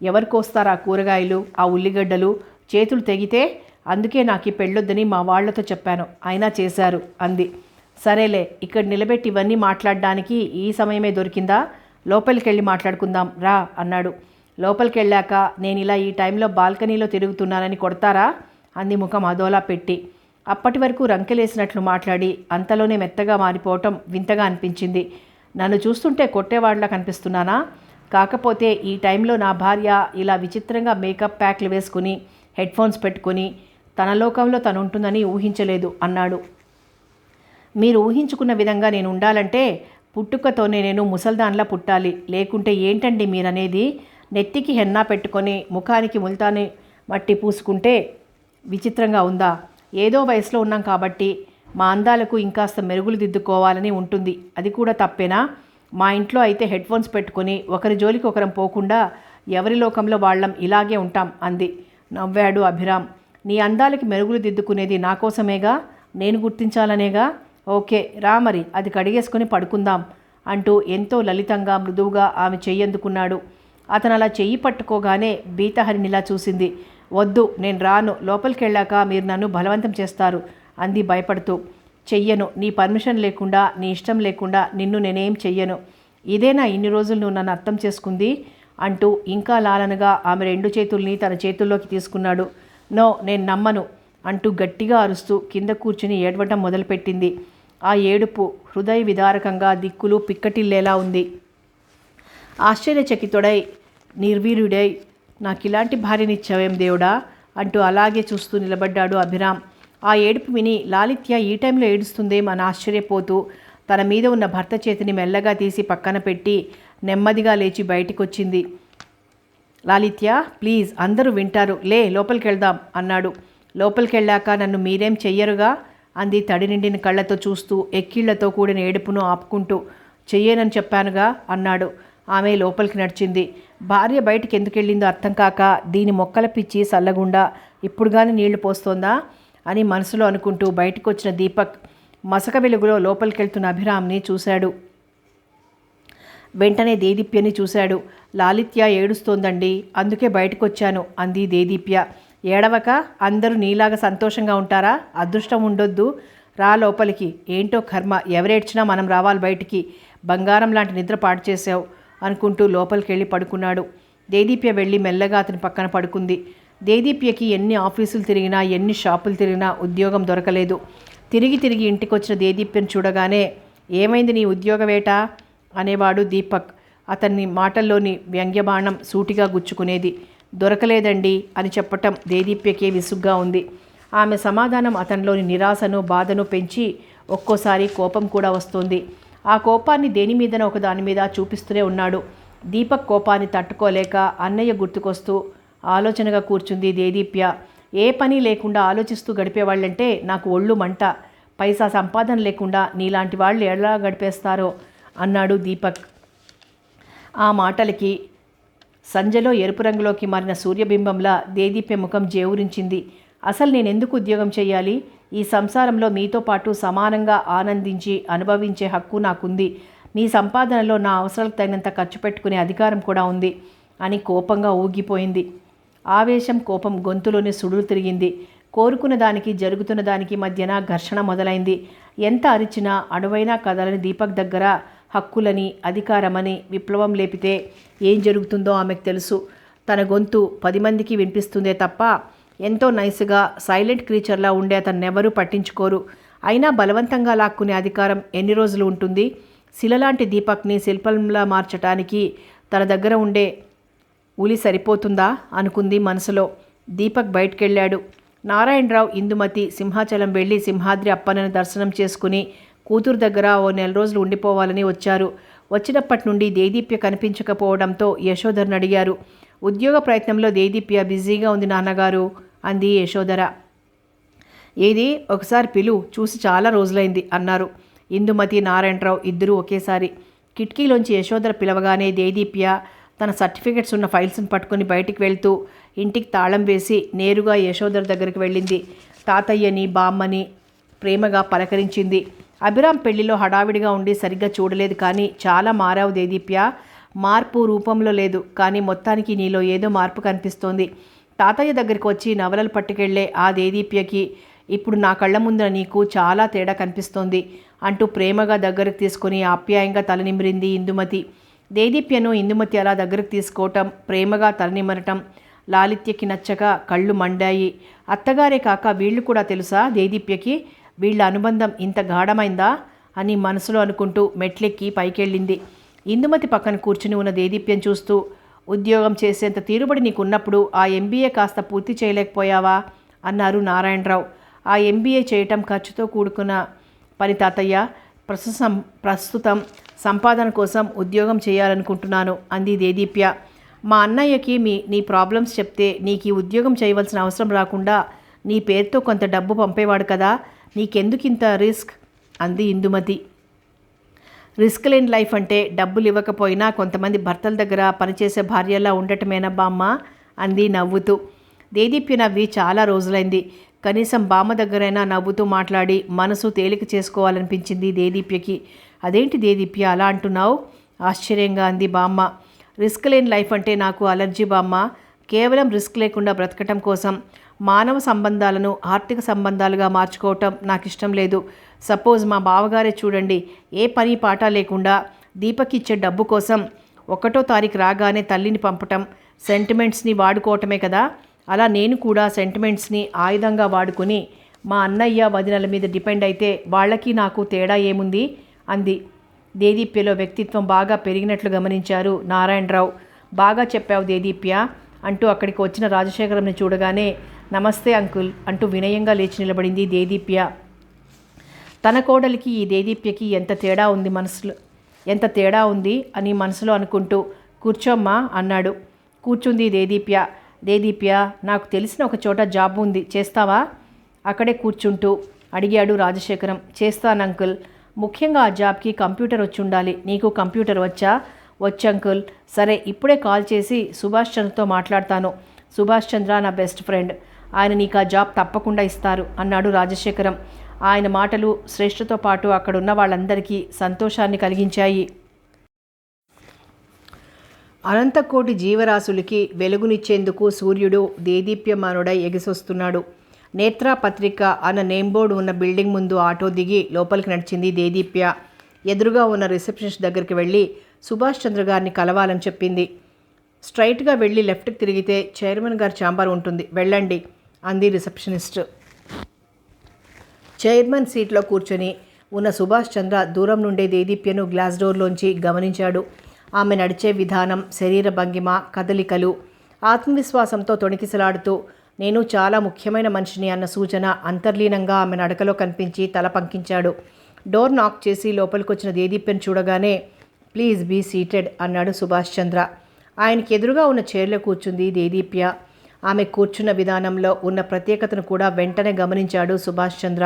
ఎవరికి వస్తారా కూరగాయలు, ఆ ఉల్లిగడ్డలు? చేతులు తెగితే అందుకే నాకు ఈ పెళ్ళొద్దని మా వాళ్లతో చెప్పాను. అయినా చేశారు అంది. సరేలే, ఇక్కడ నిలబెట్టి ఇవన్నీ మాట్లాడడానికి ఈ సమయమే దొరికిందా? లోపలికి వెళ్ళి మాట్లాడుకుందాం రా అన్నాడు. లోపలికి వెళ్ళాక నేను ఇలా ఈ టైంలో బాల్కనీలో తిరుగుతున్నానని కొడతారా అంది ముఖం అదోలా పెట్టి. అప్పటి వరకు రంకెలేసినట్లు మాట్లాడి అంతలోనే మెత్తగా మారిపోవటం వింతగా అనిపించింది. నన్ను చూస్తుంటే కొట్టేవాడిలా కనిపిస్తున్నానా? కాకపోతే ఈ టైంలో నా భార్య ఇలా విచిత్రంగా మేకప్ ప్యాక్లు వేసుకుని హెడ్ఫోన్స్ పెట్టుకుని తన లోకంలో తను ఉంటుందని ఊహించలేదు అన్నాడు. మీరు ఊహించుకున్న విధంగా నేను ఉండాలంటే పుట్టుకతోనే నేను ముసల్దాన్లా పుట్టాలి. లేకుంటే ఏంటండి మీరనేది? నెత్తికి హెన్నా పెట్టుకొని ముఖానికి ముల్తాని మట్టి పూసుకుంటే విచిత్రంగా ఉందా? ఏదో వయసులో ఉన్నాం కాబట్టి మా అందాలకు ఇంకాస్త మెరుగులు దిద్దుకోవాలని ఉంటుంది. అది కూడా తప్పేనా? మా ఇంట్లో అయితే హెడ్ఫోన్స్ పెట్టుకొని ఒకరి జోలికి ఒకరం పోకుండా ఎవరి లోకంలో వాళ్ళం ఇలాగే ఉంటాం అంది. నవ్వాడు అభిరామ్. నీ అందాలకి మెరుగులు దిద్దుకునేది నా కోసమేగా, నేను గుర్తించాలనేగా. ఓకే రా మరి అది కడిగేసుకుని పడుకుందాం అంటూ ఎంతో లలితంగా మృదువుగా ఆమె చెయ్యందుకున్నాడు. అతను అలా చెయ్యి పట్టుకోగానే బీతహరినిలా చూసింది. వద్దు, నేను రాను, లోపలికి వెళ్ళాక మీరు నన్ను బలవంతం చేస్తారు అంది భయపడుతూ. చెయ్యను, నీ పర్మిషన్ లేకుండా, నీ ఇష్టం లేకుండా నిన్ను నేనేం చెయ్యను. ఇదేనా ఇన్ని రోజులు నువ్వు నన్ను అర్థం చేసుకుంది అంటూ ఇంకా లాలనగా ఆమె 2 చేతుల్ని తన చేతుల్లోకి తీసుకున్నాడు. నో, నేను నమ్మను అంటూ గట్టిగా అరుస్తూ కింద కూర్చుని ఏడవటం మొదలుపెట్టింది. ఆ ఏడుపు హృదయ విదారకంగా దిక్కులు పిక్కటిల్లేలా ఉంది. ఆశ్చర్యచకితుడై నిర్వీర్యుడై నాకిలాంటి భార్యనిచ్చావేం దేవుడా అంటూ అలాగే చూస్తూ నిలబడ్డాడు అభిరామ్. ఆ ఏడుపు విని లాలిత్య ఈ టైంలో ఏడుస్తుందేం అని ఆశ్చర్యపోతూ తన మీద ఉన్న భర్త చేతిని మెల్లగా తీసి పక్కన పెట్టి నెమ్మదిగా లేచి బయటికొచ్చింది. లాలిత్య ప్లీజ్, అందరూ వింటారు, లే లోపలికి వెళ్దాం అన్నాడు. లోపలికెళ్ళాక నన్ను మీరేం చెయ్యరుగా అంది తడి నిండిన కళ్ళతో చూస్తూ ఎక్కిళ్లతో కూడిన ఏడుపును ఆపుకుంటూ. చెయ్యనని చెప్పానుగా అన్నాడు. ఆమె లోపలికి నడిచింది. భార్య బయటికి ఎందుకెళ్ళిందో అర్థం కాక దీని మొక్కల పిచ్చి సల్లగుండా ఇప్పుడు కానీ నీళ్లు పోస్తోందా అని మనసులో అనుకుంటూ బయటకు వచ్చిన దీపక్ మసక వెలుగులో లోపలికెళ్తున్న అభిరామ్ని చూశాడు. వెంటనే దేదీప్యని చూశాడు. లాలిత్య ఏడుస్తోందండి, అందుకే బయటకు వచ్చాను అంది దేదీప్య. ఏడవక, అందరూ నీలాగా సంతోషంగా ఉంటారా? అదృష్టం ఉండొద్దు, రా లోపలికి. ఏంటో కర్మ, ఎవరేడ్చినా మనం రావాలి బయటికి. బంగారం లాంటి నిద్ర పాడు చేసావు అనుకుంటూ లోపలికి వెళ్ళి పడుకున్నాడు. దేదీప్య వెళ్ళి మెల్లగా అతని పక్కన పడుకుంది. దేదీప్యకి ఎన్ని ఆఫీసులు తిరిగినా ఎన్ని షాపులు తిరిగినా ఉద్యోగం దొరకలేదు. తిరిగి తిరిగి ఇంటికొచ్చిన దేదీప్యను చూడగానే ఏమైంది నీ ఉద్యోగవేట అనేవాడు దీపక్. అతన్ని మాటల్లోని వ్యంగ్యబాణం సూటిగా గుచ్చుకునేది. దొరకలేదండి అని చెప్పటం దేదీప్యకే విసుగ్గా ఉంది. ఆమె సమాధానం అతనిలోని నిరాశను బాధను పెంచి ఒక్కోసారి కోపం కూడా వస్తుంది. ఆ కోపాన్ని దేని మీదన ఒక దాని మీద చూపిస్తూనే ఉన్నాడు. దీపక్ కోపాన్ని తట్టుకోలేక అన్నయ్య గుర్తుకొస్తూ ఆలోచనగా కూర్చుంది దేదీప్య. ఏ పని లేకుండా ఆలోచిస్తూ గడిపేవాళ్ళంటే నాకు ఒళ్ళు మంట. పైసా సంపాదన లేకుండా నీలాంటి వాళ్ళు ఎలా గడిపేస్తారో అన్నాడు దీపక్. ఆ మాటలకి సంజలో ఎరుపు రంగులోకి మారిన సూర్యబింబంలా దేదీప్య ముఖం జేవురించింది. అసలు నేనెందుకు ఉద్యోగం చేయాలి? ఈ సంసారంలో మీతో పాటు సమానంగా ఆనందించి అనుభవించే హక్కు నాకుంది. మీ సంపాదనలో నా అవసరాలకు తగినంత ఖర్చు పెట్టుకునే అధికారం కూడా ఉంది అని కోపంగా ఊగిపోయింది. ఆవేశం కోపం గొంతులోనే సుడులు తిరిగింది. కోరుకున్న దానికి జరుగుతున్న దానికి మధ్యన ఘర్షణ మొదలైంది. ఎంత అరిచినా అణువైనా కదలని దీపక్ దగ్గర హక్కులని అధికారమని విప్లవం లేపితే ఏం జరుగుతుందో ఆమెకు తెలుసు. తన గొంతు 10 మందికి వినిపిస్తుందే తప్ప ఎంతో నైస్గా సైలెంట్ క్రీచర్లా ఉండే అతన్నెవరూ పట్టించుకోరు. అయినా బలవంతంగా లాక్కునే అధికారం ఎన్ని రోజులు ఉంటుంది? శిలలాంటి దీపక్ని శిల్పంలా మార్చటానికి తన దగ్గర ఉండే ఉలి సరిపోతుందా అనుకుంది మనసులో. దీపక్ బయటకెళ్ళాడు. నారాయణరావు ఇందుమతి సింహాచలం వెళ్ళి సింహాద్రి అప్పన్నను దర్శనం చేసుకుని కూతురు దగ్గర ఓ 4 రోజులు ఉండిపోవాలని వచ్చారు. వచ్చినప్పటి నుండి దేదీప్య కనిపించకపోవడంతో యశోధరను అడిగారు. ఉద్యోగ ప్రయత్నంలో దేదీప్య బిజీగా ఉంది నాన్నగారు అంది యశోధర. ఏది ఒకసారి పిలు, చూసి చాలా రోజులైంది అన్నారు ఇందుమతి నారాయణరావు ఇద్దరూ ఒకేసారి. కిటికీలోంచి యశోధర పిలవగానే దేదీప్య తన సర్టిఫికెట్స్ ఉన్న ఫైల్స్ని పట్టుకుని బయటికి వెళ్తూ ఇంటికి తాళం వేసి నేరుగా యశోధర దగ్గరికి వెళ్ళింది. తాతయ్యని బామ్మని ప్రేమగా పలకరించింది. అభిరామ్ పెళ్లిలో హడావిడిగా ఉండి సరిగ్గా చూడలేదు, కానీ చాలా మారావు దేదీప్య. మార్పు రూపంలో లేదు, కానీ మొత్తానికి నీలో ఏదో మార్పు కనిపిస్తోంది. తాతయ్య దగ్గరికి వచ్చి నవలలు పట్టుకెళ్లే ఆ దేదీప్యకి ఇప్పుడు నా కళ్ళ ముందర నీకు చాలా తేడా కనిపిస్తోంది అంటూ ప్రేమగా దగ్గరకు తీసుకుని ఆప్యాయంగా తలనిమిరింది ఇందుమతి. దేదీప్యను ఇందుమతి అలా దగ్గరకు తీసుకోవటం, ప్రేమగా తలనిమరటం లాలిత్యకి నచ్చక కళ్ళు మండాయి. అత్తగారే కాక వీళ్ళు కూడా తెలుసా దేదీప్యకి? వీళ్ళ అనుబంధం ఇంత గాఢమైందా అని మనసులో అనుకుంటూ మెట్లెక్కి పైకెళ్ళింది. ఇందుమతి పక్కన కూర్చుని ఉన్న దేదీప్యం చూస్తూ, ఉద్యోగం చేసేంత తీరుబడి నీకున్నప్పుడు ఆ ఎంబీఏ కాస్త పూర్తి చేయలేకపోయావా అన్నారు నారాయణరావు. ఆ ఎంబీఏ చేయటం ఖర్చుతో కూడుకున్న పని తాతయ్య. ప్రస్తుతం సంపాదన కోసం ఉద్యోగం చేయాలనుకుంటున్నాను అంది దేదీప్య. మా అన్నయ్యకి నీ ప్రాబ్లమ్స్ చెప్తే నీకు ఈ ఉద్యోగం చేయవలసిన అవసరం రాకుండా నీ పేరుతో కొంత డబ్బు పంపేవాడు కదా, నీకెందుకింత రిస్క్ అంది ఇందుమతి. రిస్క్ లేని లైఫ్ అంటే డబ్బులు ఇవ్వకపోయినా కొంతమంది భర్తల దగ్గర పనిచేసే భార్యలా ఉండటమేనా బామ్మ అంది నవ్వుతూ. దేదీప్య నవ్వి చాలా రోజులైంది. కనీసం బామ్మ దగ్గరైనా నవ్వుతూ మాట్లాడి మనసు తేలిక చేసుకోవాలనిపించింది దేదీప్యకి. అదేంటి దేదీప్య అలా అంటున్నావు ఆశ్చర్యంగా అంది బామ్మ. రిస్క్ లేని లైఫ్ అంటే నాకు అలర్జీ బామ్మ. కేవలం రిస్క్ లేకుండా బ్రతకటం కోసం మానవ సంబంధాలను ఆర్థిక సంబంధాలుగా మార్చుకోవటం నాకు ఇష్టం లేదు. సపోజ్ మా బావగారే చూడండి, ఏ పని పాట లేకుండా దీపక్ ఇచ్చే డబ్బు కోసం 1వ తారీఖు రాగానే తల్లిని పంపటం సెంటిమెంట్స్ని వాడుకోవటమే కదా. అలా నేను కూడా సెంటిమెంట్స్ని ఆయుధంగా వాడుకొని మా అన్నయ్య వదినల మీద డిపెండ్ అయితే వాళ్ళకి నాకు తేడా ఏముంది అంది. దేదీప్యలో వ్యక్తిత్వం బాగా పెరిగినట్లు గమనించారు నారాయణరావు. బాగా చెప్పావు దేదీప్య అంటూ అక్కడికి వచ్చిన రాజశేఖరంని చూడగానే నమస్తే అంకుల్ అంటూ వినయంగా లేచి నిలబడింది దేదీప్య. తన కోడలికి ఈ దేదీప్యకి ఎంత తేడా ఉంది అని మనసులో అనుకుంటూ కూర్చోమ్మా అన్నాడు. కూర్చుంది దేదీప్య. దేదీప్య, నాకు తెలిసిన ఒక చోట జాబ్ ఉంది, చేస్తావా అక్కడే కూర్చుంటూ అడిగాడు రాజశేఖరం. చేస్తాను అంకుల్. ముఖ్యంగా ఆ జాబ్కి కంప్యూటర్ వచ్చి ఉండాలి. నీకు కంప్యూటర్ వచ్చా? వచ్చు అంకుల్. సరే, ఇప్పుడే కాల్ చేసి సుభాష్ చంద్రతో మాట్లాడతాను. సుభాష్ చంద్ర నా బెస్ట్ ఫ్రెండ్, ఆయన నీకు ఆ జాబ్ తప్పకుండా ఇస్తారు అన్నాడు రాజశేఖరం. ఆయన మాటలు శ్రేష్ఠతో పాటు అక్కడున్న వాళ్ళందరికీ సంతోషాన్ని కలిగించాయి. అనంతకోటి జీవరాశులకి వెలుగునిచ్చేందుకు సూర్యుడు దేదీప్యమానుడై ఎగిసొస్తున్నాడు. నేత్ర పత్రిక అన్న నేమ్ బోర్డు ఉన్న బిల్డింగ్ ముందు ఆటో దిగి లోపలికి నడిచింది దేదీప్య. ఎదురుగా ఉన్న రిసెప్షనిస్ట్ దగ్గరికి వెళ్ళి సుభాష్ చంద్ర గారిని కలవాలని చెప్పింది. స్ట్రైట్గా వెళ్ళి లెఫ్ట్కి తిరిగితే చైర్మన్ గారి ఛాంబర్ ఉంటుంది, వెళ్ళండి అంది రిసెప్షనిస్ట్. చైర్మన్ సీట్లో కూర్చొని ఉన్న సుభాష్ చంద్ర దూరం నుండే దేదీప్యను గ్లాస్ డోర్లోంచి గమనించాడు. ఆమె నడిచే విధానం, శరీర భంగిమ, కదలికలు ఆత్మవిశ్వాసంతో తొణికిసలాడుతూ నేను చాలా ముఖ్యమైన మనిషిని అన్న సూచన అంతర్లీనంగా ఆమె నడకలో కనిపించి తల పంకించాడు. డోర్ నాక్ చేసి లోపలికొచ్చిన దేదీప్యను చూడగానే ప్లీజ్ బీ సీటెడ్ అన్నాడు సుభాష్ చంద్ర. ఆయనకి ఎదురుగా ఉన్న చైర్లో కూర్చుంది దేదీప్య. ఆమె కూర్చున్న విధానంలో ఉన్న ప్రత్యేకతను కూడా వెంటనే గమనించాడు సుభాష్ చంద్ర.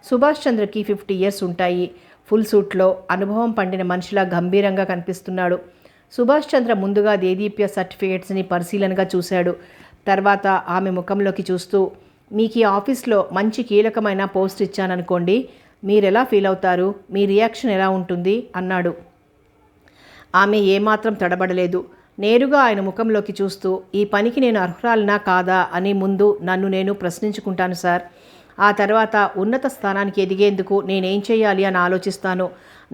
సుభాష్ చంద్రకి 50 years ఉంటాయి. ఫుల్ సూట్లో అనుభవం పండిన మనిషిలా గంభీరంగా కనిపిస్తున్నాడు. సుభాష్ చంద్ర ముందుగా దేదీప్య సర్టిఫికేట్స్ని పరిశీలనగా చూశాడు. తర్వాత ఆమె ముఖంలోకి చూస్తూ, మీకు ఈ ఆఫీస్లో మంచి కీలకమైన పోస్ట్ ఇచ్చాననుకోండి, మీరెలా ఫీల్ అవుతారు? మీ రియాక్షన్ ఎలా ఉంటుంది అన్నాడు. ఆమె ఏమాత్రం తడబడలేదు. నేరుగా ఆయన ముఖంలోకి చూస్తూ, ఈ పనికి నేను అర్హురాలనా కాదా అని ముందు నన్ను నేను ప్రశ్నించుకుంటాను సార్. ఆ తర్వాత ఉన్నత స్థానానికి ఎదిగేందుకు నేనేం చేయాలి అని ఆలోచిస్తాను.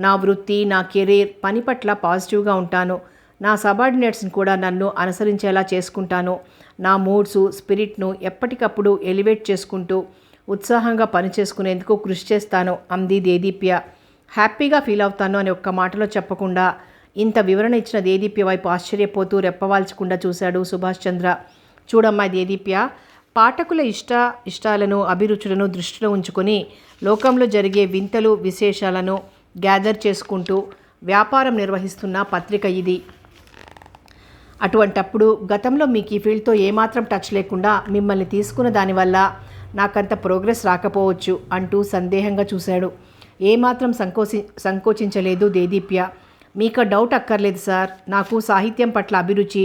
నా వృత్తి, నా కెరీర్, పని పట్ల పాజిటివ్గా ఉంటాను. నా సబార్డినేట్స్ని కూడా నన్ను అనుసరించేలా చేసుకుంటాను. నా మూడ్సు, స్పిరిట్ను ఎప్పటికప్పుడు ఎలివేట్ చేసుకుంటూ ఉత్సాహంగా పనిచేసుకునేందుకు కృషి చేస్తాను అంది దేదీప్య. హ్యాపీగా ఫీల్ అవుతాను అని ఒక్క మాటలో చెప్పకుండా ఇంత వివరణ ఇచ్చిన దేదీప్య వైపు ఆశ్చర్యపోతూ రెప్పవాల్చకుండా చూశాడు సుభాష్ చంద్ర. చూడమ్మా దేదీప్య, పాఠకుల ఇష్టాలను, అభిరుచులను దృష్టిలో ఉంచుకొని లోకంలో జరిగే వింతలు, విశేషాలను గ్యాదర్ చేసుకుంటూ వ్యాపారం నిర్వహిస్తున్న పత్రిక ఇది. అటువంటప్పుడు గతంలో మీకు ఈ ఫీల్డ్తో ఏమాత్రం టచ్ లేకుండా మిమ్మల్ని తీసుకున్న దానివల్ల నాకంత ప్రోగ్రెస్ రాకపోవచ్చు అంటూ సందేహంగా చూశాడు. ఏమాత్రం సంకోచించలేదు దేదీప్య. మీకు డౌట్ అక్కర్లేదు సార్. నాకు సాహిత్యం పట్ల అభిరుచి,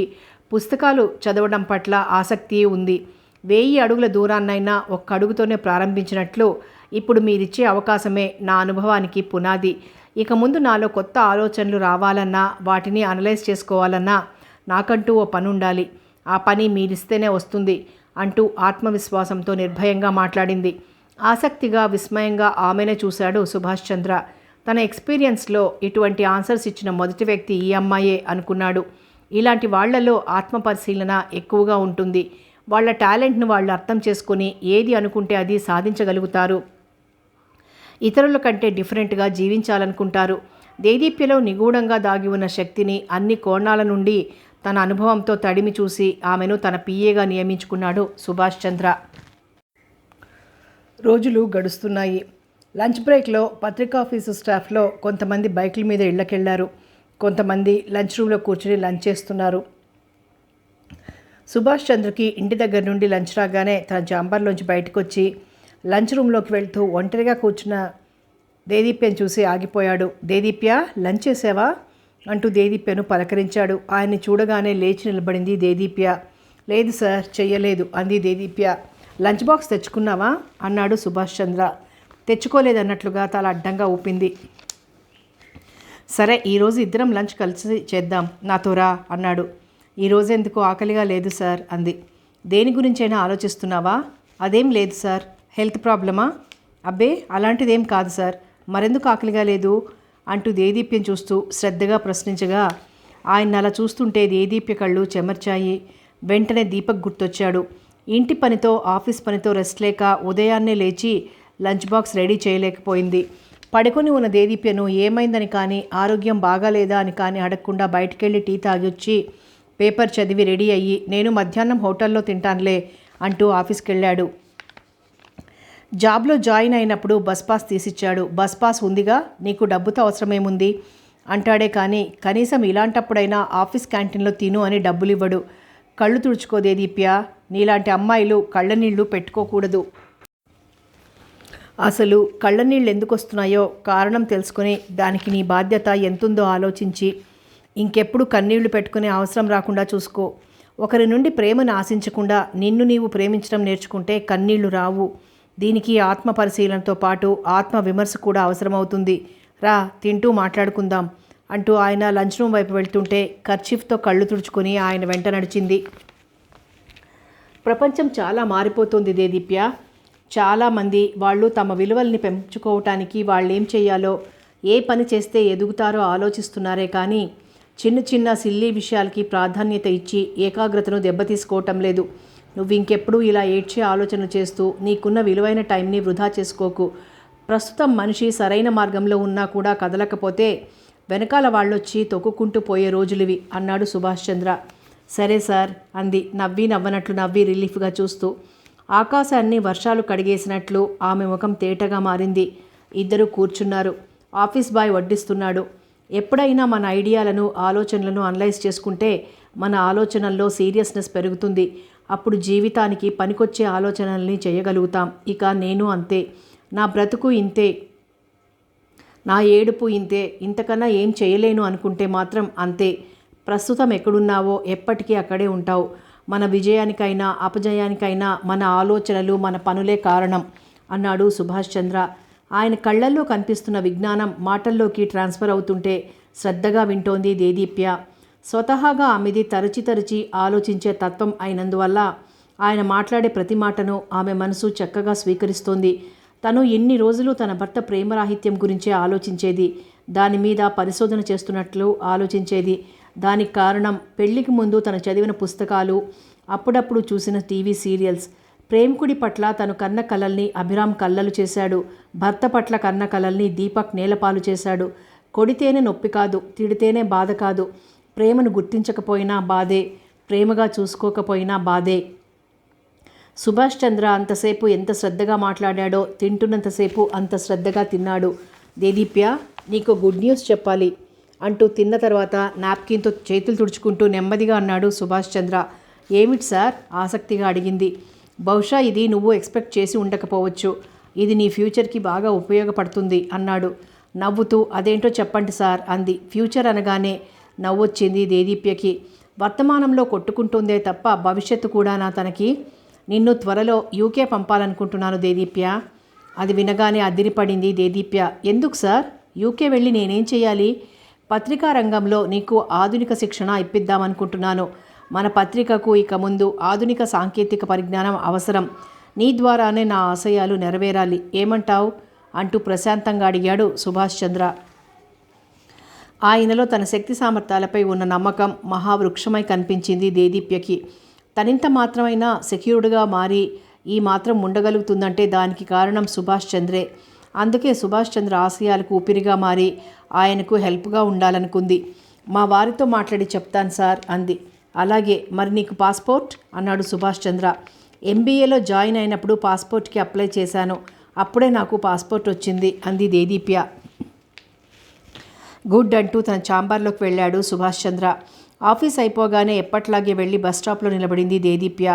పుస్తకాలు చదవడం పట్ల ఆసక్తి ఉంది. 1000 అడుగుల దూరాన్నైనా ఒక్క అడుగుతోనే ప్రారంభించినట్లు ఇప్పుడు మీరిచ్చే అవకాశమే నా అనుభవానికి పునాది. ఇక ముందు నాలో కొత్త ఆలోచనలు రావాలన్నా, వాటిని అనలైజ్ చేసుకోవాలన్నా నాకంటూ ఓ పని ఉండాలి. ఆ పని మీరిస్తేనే వస్తుంది అంటూ ఆత్మవిశ్వాసంతో నిర్భయంగా మాట్లాడింది. ఆసక్తిగా, విస్మయంగా ఆమెనే చూశాడు సుభాష్ చంద్ర. తన ఎక్స్పీరియన్స్లో ఇటువంటి ఆన్సర్స్ ఇచ్చిన మొదటి వ్యక్తి ఈ అమ్మాయే అనుకున్నాడు. ఇలాంటి వాళ్లలో ఆత్మపరిశీలన ఎక్కువగా ఉంటుంది. వాళ్ళ టాలెంట్ను వాళ్ళు అర్థం చేసుకొని ఏది అనుకుంటే అది సాధించగలుగుతారు. ఇతరుల కంటే డిఫరెంట్గా జీవించాలనుకుంటారు. దేదీప్యలో నిగూఢంగా దాగి ఉన్న శక్తిని అన్ని కోణాల నుండి తన అనుభవంతో తడిమి చూసి ఆమెను తన పిఏగా నియమించుకున్నాడు సుభాష్ చంద్ర. రోజులు గడుస్తున్నాయి. లంచ్ బ్రేక్లో పత్రికాఫీసు స్టాఫ్లో కొంతమంది బైకుల మీద ఇళ్లకెళ్లారు. కొంతమంది లంచ్ రూమ్లో కూర్చుని లంచ్ చేస్తున్నారు. సుభాష్ చంద్రకి ఇంటి దగ్గర నుండి లంచ్ రాగానే తన జాంబర్లోంచి బయటకు వచ్చి లంచ్ రూమ్లోకి వెళ్తూ ఒంటరిగా కూర్చున్న దేదీప్యను చూసి ఆగిపోయాడు. దేదీప్య, లంచ్ చేసావా అంటూ దేదీప్యను పలకరించాడు. ఆయన్ని చూడగానే లేచి నిలబడింది దేదీప్య. లేదు సార్, చెయ్యలేదు అంది దేదీప్య. లంచ్ బాక్స్ తెచ్చుకున్నావా అన్నాడు సుభాష్ చంద్ర. తెచ్చుకోలేదన్నట్లుగా తల అడ్డంగా ఊపింది. సరే, ఈరోజు ఇద్దరం లంచ్ కలిసి చేద్దాం, నాతో రా అన్నాడు. ఈరోజు ఎందుకు ఆకలిగా లేదు సార్ అంది. దేని గురించైనా ఆలోచిస్తున్నావా? అదేం లేదు సార్. హెల్త్ ప్రాబ్లమా? అబ్బే, అలాంటిదేం కాదు సార్. మరెందుకు ఆకలిగా లేదు అంటూ దేదీప్యను చూస్తూ శ్రద్ధగా ప్రశ్నించగా ఆయన అలా చూస్తుంటే దేదీప్య కళ్ళు చెమర్చాయి. వెంటనే దీపక్ గుర్తొచ్చాడు. ఇంటి పనితో ఆఫీస్ పనితో రెస్ట్ లేక ఉదయాన్నే లేచి లంచ్ బాక్స్ రెడీ చేయలేకపోయింది. పడుకొని ఉన్న దేదీప్యను ఏమైందని కానీ ఆరోగ్యం బాగాలేదా అని కానీ అడగకుండా బయటికెళ్ళి టీ తాగొచ్చి పేపర్ చదివి రెడీ అయ్యి నేను మధ్యాహ్నం హోటల్లో తింటానులే అంటూ ఆఫీస్కి వెళ్ళాడు. జాబ్లో జాయిన్ అయినప్పుడు బస్ పాస్ తీసిచ్చాడు. బస్ పాస్ ఉందిగా, నీకు డబ్బుతో అవసరమేముంది అంటాడే కానీ కనీసం ఇలాంటప్పుడైనా ఆఫీస్ క్యాంటీన్లో తిను అని డబ్బులు ఇవ్వడు. కళ్ళు తుడుచుకో దేదీప్య, నీలాంటి అమ్మాయిలు కళ్ళనీళ్ళు పెట్టుకోకూడదు. అసలు కళ్ళనీళ్ళు ఎందుకు వస్తున్నాయో కారణం తెలుసుకొని దానికి నీ బాధ్యత ఎంతుందో ఆలోచించి ఇంకెప్పుడు కన్నీళ్లు పెట్టుకునే అవసరం రాకుండా చూసుకో. ఒకరి నుండి ప్రేమను ఆశించకుండా నిన్ను నీవు ప్రేమించడం నేర్చుకుంటే కన్నీళ్లు రావు. దీనికి ఆత్మ పరిశీలనతో పాటు ఆత్మ విమర్శ కూడా అవసరమవుతుంది. రా, తింటూ మాట్లాడుకుందాం అంటూ ఆయన లంచ్ రూమ్ వైపు వెళ్తుంటే కర్చీఫ్తో కళ్ళు తుడుచుకొని ఆయన వెంట నడిచింది. ప్రపంచం చాలా మారిపోతుంది దేదీప్య. చాలామంది వాళ్ళు తమ విలువల్ని పెంచుకోవటానికి వాళ్ళేం చేయాలో, ఏ పని చేస్తే ఎదుగుతారో ఆలోచిస్తున్నారే కానీ చిన్న చిన్న సిల్లీ విషయాలకి ప్రాధాన్యత ఇచ్చి ఏకాగ్రతను దెబ్బతీసుకోవటం లేదు. నువ్వు ఇంకెప్పుడు ఇలా ఏడ్చే ఆలోచనలు చేస్తూ నీకున్న విలువైన టైంని వృధా చేసుకోకు. ప్రస్తుతం మనిషి సరైన మార్గంలో ఉన్నా కూడా కదలకపోతే వెనకాల వాళ్ళొచ్చి తొక్కుకుంటూ పోయే రోజులివి అన్నాడు సుభాష్ చంద్ర. సరే సార్ అంది నవ్వనట్లు నవ్వి రిలీఫ్గా చూస్తూ. ఆకాశాన్ని వర్షాలు కడిగేసినట్లు ఆమె ముఖం తేటగా మారింది. ఇద్దరు కూర్చున్నారు. ఆఫీస్ బాయ్ వడ్డిస్తున్నాడు. ఎప్పుడైనా మన ఐడియాలను ఆలోచనలను అనలైజ్ చేసుకుంటే మన ఆలోచనల్లో సీరియస్నెస్ పెరుగుతుంది. అప్పుడు జీవితానికి పనికొచ్చే ఆలోచనల్ని చేయగలుగుతాం. ఇక నేను అంతే. నా బ్రతుకు ఇంతే, నా ఏడుపు ఇంతే, ఇంతకన్నా ఏం చేయలేను అనుకుంటే మాత్రం అంతే. ప్రస్తుతం ఎక్కడున్నావో ఎప్పటికీ అక్కడే ఉంటావు. మన విజయానికైనా అపజయానికైనా మన ఆలోచనలు మన పనులే కారణం అన్నాడు సుభాష్ చంద్ర. ఆయన కళ్ళల్లో కనిపిస్తున్న విజ్ఞానం మాటల్లోకి ట్రాన్స్ఫర్ అవుతుంటే శ్రద్ధగా వింటోంది దేదీప్య. స్వతహాగా ఆమెది తరచి ఆలోచించే తత్వం అయినందువల్ల ఆయన మాట్లాడే ప్రతి మాటను ఆమె మనసు చక్కగా స్వీకరిస్తోంది. తను ఎన్ని రోజులు తన భర్త ప్రేమరాహిత్యం గురించే ఆలోచించేది. దాని మీద పరిశోధన చేస్తున్నట్లు ఆలోచించేది. దానికి కారణం పెళ్లికి ముందు తను చదివిన పుస్తకాలు, అప్పుడప్పుడు చూసిన టీవీ సీరియల్స్. ప్రేమికుడి పట్ల తను కన్న కలల్ని అభిరామ్ కల్లలు చేశాడు. భర్త పట్ల కన్న కలల్ని దీపక్ నేలపాలు చేశాడు. కొడితేనే నొప్పి కాదు, తిడితేనే బాధ కాదు. ప్రేమను గుర్తించకపోయినా బాధే, ప్రేమగా చూసుకోకపోయినా బాధే. సుభాష్ చంద్ర అంతసేపు ఎంత శ్రద్ధగా మాట్లాడాడో తింటున్నంతసేపు అంత శ్రద్ధగా తిన్నాడు. దేదీప్య, నీకు గుడ్ న్యూస్ చెప్పాలి అంటూ తిన్న తర్వాత నాప్కిన్తో చేతులు తుడుచుకుంటూ నెమ్మదిగా అన్నాడు సుభాష్ చంద్ర. ఏమిటి సార్ ఆసక్తిగా అడిగింది. బహుశా ఇది నువ్వు ఎక్స్పెక్ట్ చేసి ఉండకపోవచ్చు. ఇది నీ ఫ్యూచర్కి బాగా ఉపయోగపడుతుంది అన్నాడు నవ్వుతూ. అదేంటో చెప్పండి సార్ అంది. ఫ్యూచర్ అనగానే నవ్వొచ్చింది దేదీప్యకి. వర్తమానంలో కొట్టుకుంటుందే తప్ప భవిష్యత్తు కూడానా తనకి? నిన్ను త్వరలో యూకే పంపాలనుకుంటున్నాను దేదీప్య. అది వినగానే అదిరిపడింది దేదీప్య. ఎందుకు సార్? యూకే వెళ్ళి నేనేం చేయాలి? పత్రికా రంగంలో నీకు ఆధునిక శిక్షణ ఇప్పిద్దామనుకుంటున్నాను. మన పత్రికకు ఇక ముందు ఆధునిక సాంకేతిక పరిజ్ఞానం అవసరం. నీ ద్వారానే నా ఆశయాలు నెరవేరాలి. ఏమంటావు అంటూ ప్రశాంతంగా అడిగాడు సుభాష్ చంద్ర. ఆయనలో తన శక్తి సామర్థ్యాలపై ఉన్న నమ్మకం మహావృక్షమై కనిపించింది దేదీప్యకి. తనింత మాత్రమైనా సెక్యూర్డ్గా మారి ఈ మాత్రం ఉండగలుగుతుందంటే దానికి కారణం సుభాష్ చంద్రే. అందుకే సుభాష్ చంద్ర ఆశయాలకు ఊపిరిగా మారి ఆయనకు హెల్ప్గా ఉండాలనుకుంది. మా వారితో మాట్లాడి చెప్తాను సార్ అంది. అలాగే, మరి నీకు పాస్పోర్ట్ అన్నాడు సుభాష్ చంద్ర. ఎంబీఏలో జాయిన్ అయినప్పుడు పాస్పోర్ట్కి అప్లై చేశాను, అప్పుడే నాకు పాస్పోర్ట్ వచ్చింది అంది దేదీప్య. గుడ్ అంటూ తన ఛాంబర్లోకి వెళ్ళాడు సుభాష్ చంద్ర. ఆఫీస్ అయిపోగానే ఎప్పట్లాగే వెళ్ళి బస్ స్టాప్లో నిలబడింది దేదీప్య.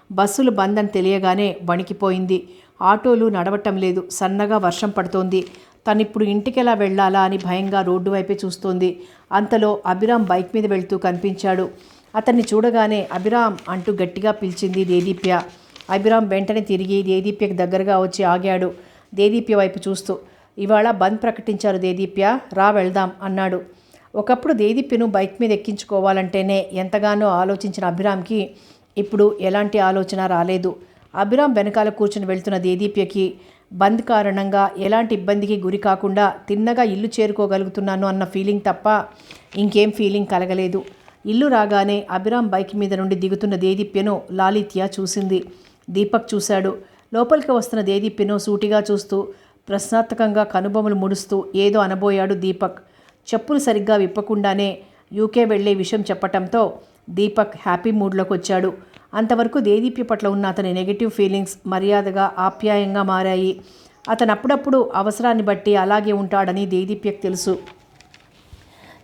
బస్సులు బంద్ అని తెలియగానే వణికిపోయింది. ఆటోలు నడవటం లేదు, సన్నగా వర్షం పడుతోంది. తనిప్పుడు ఇంటికెలా వెళ్ళాలా అని భయంగా రోడ్డు వైపే చూస్తోంది. అంతలో అభిరామ్ బైక్ మీద వెళ్తూ కనిపించాడు. అతన్ని చూడగానే అభిరామ్ అంటూ గట్టిగా పిలిచింది దేదీప్య. అభిరామ్ వెంటనే తిరిగి దేదీప్యకి దగ్గరగా వచ్చి ఆగాడు, దేదీప్య వైపు చూస్తూ. ఇవాళ బంద్ ప్రకటించారు దేదీప్య, రా వెళ్దాం అన్నాడు. ఒకప్పుడు దేదీప్యను బైక్ మీద ఎక్కించుకోవాలంటేనే ఎంతగానో ఆలోచించిన అభిరామ్కి ఇప్పుడు ఎలాంటి ఆలోచన రాలేదు. అభిరామ్ వెనకాల కూర్చుని వెళ్తున్న దేదీప్యకి బంద్ కారణంగా ఎలాంటి ఇబ్బందికి గురి కాకుండా తిన్నగా ఇల్లు చేరుకోగలుగుతున్నాను అన్న ఫీలింగ్ తప్ప ఇంకేం ఫీలింగ్ కలగలేదు. ఇల్లు రాగానే అభిరామ్ బైక్ మీద నుండి దిగుతున్న దేదీప్యను లాలిత్య చూసింది. దీపక్ చూశాడు. లోపలికి వస్తున్న దేదీప్యను సూటిగా చూస్తూ ప్రశ్నార్థకంగా కనుబొమలు ముడుస్తూ ఏదో అనబోయాడు దీపక్. చెప్పులు సరిగ్గా విప్పకుండానే యూకే వెళ్లే విషయం చెప్పటంతో దీపక్ హ్యాపీ మూడ్లోకి వచ్చాడు. అంతవరకు దేదీప్య పట్ల ఉన్న అతని నెగిటివ్ ఫీలింగ్స్ మర్యాదగా ఆప్యాయంగా మారాయి. అతను అప్పుడప్పుడు అవసరాన్ని బట్టి అలాగే ఉంటాడని దేదీప్యకు తెలుసు.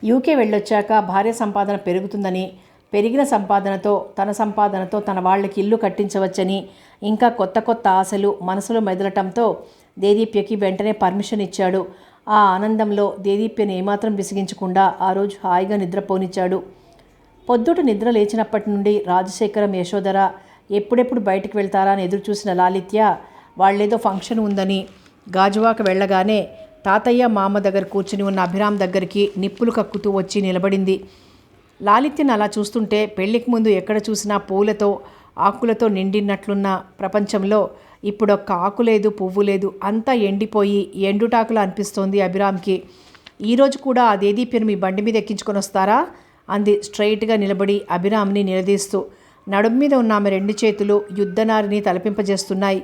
యూకే వెళ్ళొచ్చాక భార్య సంపాదన పెరుగుతుందని, పెరిగిన సంపాదనతో తన వాళ్ళకి ఇల్లు కట్టించవచ్చని, ఇంకా కొత్త కొత్త ఆశలు మనసులో మెదలటంతో దేదీప్యకి వెంటనే పర్మిషన్ ఇచ్చాడు. ఆ ఆనందంలో దేదీప్యను ఏమాత్రం విసిగించకుండా ఆ రోజు హాయిగా నిద్రపోనిచ్చాడు. పొద్దుట నిద్ర లేచినప్పటి నుండి రాజశేఖరం, యశోధర ఎప్పుడెప్పుడు బయటకు వెళ్తారా అని ఎదురుచూసిన లాలిత్య వాళ్ళేదో ఫంక్షన్ ఉందని గాజువాక వెళ్ళగానే తాతయ్య మామ దగ్గర కూర్చుని ఉన్న అభిరామ్ దగ్గరికి నిప్పులు కక్కుతూ వచ్చి నిలబడింది. లాలిత్యను అలా చూస్తుంటే పెళ్లికి ముందు ఎక్కడ చూసినా పూలతో ఆకులతో నిండినట్లున్న ప్రపంచంలో ఇప్పుడొక్క ఆకు లేదు, పువ్వు లేదు, అంతా ఎండిపోయి ఎండుటాకులా అనిపిస్తోంది అభిరామ్కి. ఈరోజు కూడా ఆ దేదీప్యను మీ బండి మీద ఎక్కించుకొని వస్తారా అంది స్ట్రైట్గా నిలబడి అభిరామ్ని నిలదీస్తూ. నడుం మీద ఉన్న ఆమె రెండు చేతులు యుద్ధనారిని తలపింపజేస్తున్నాయి.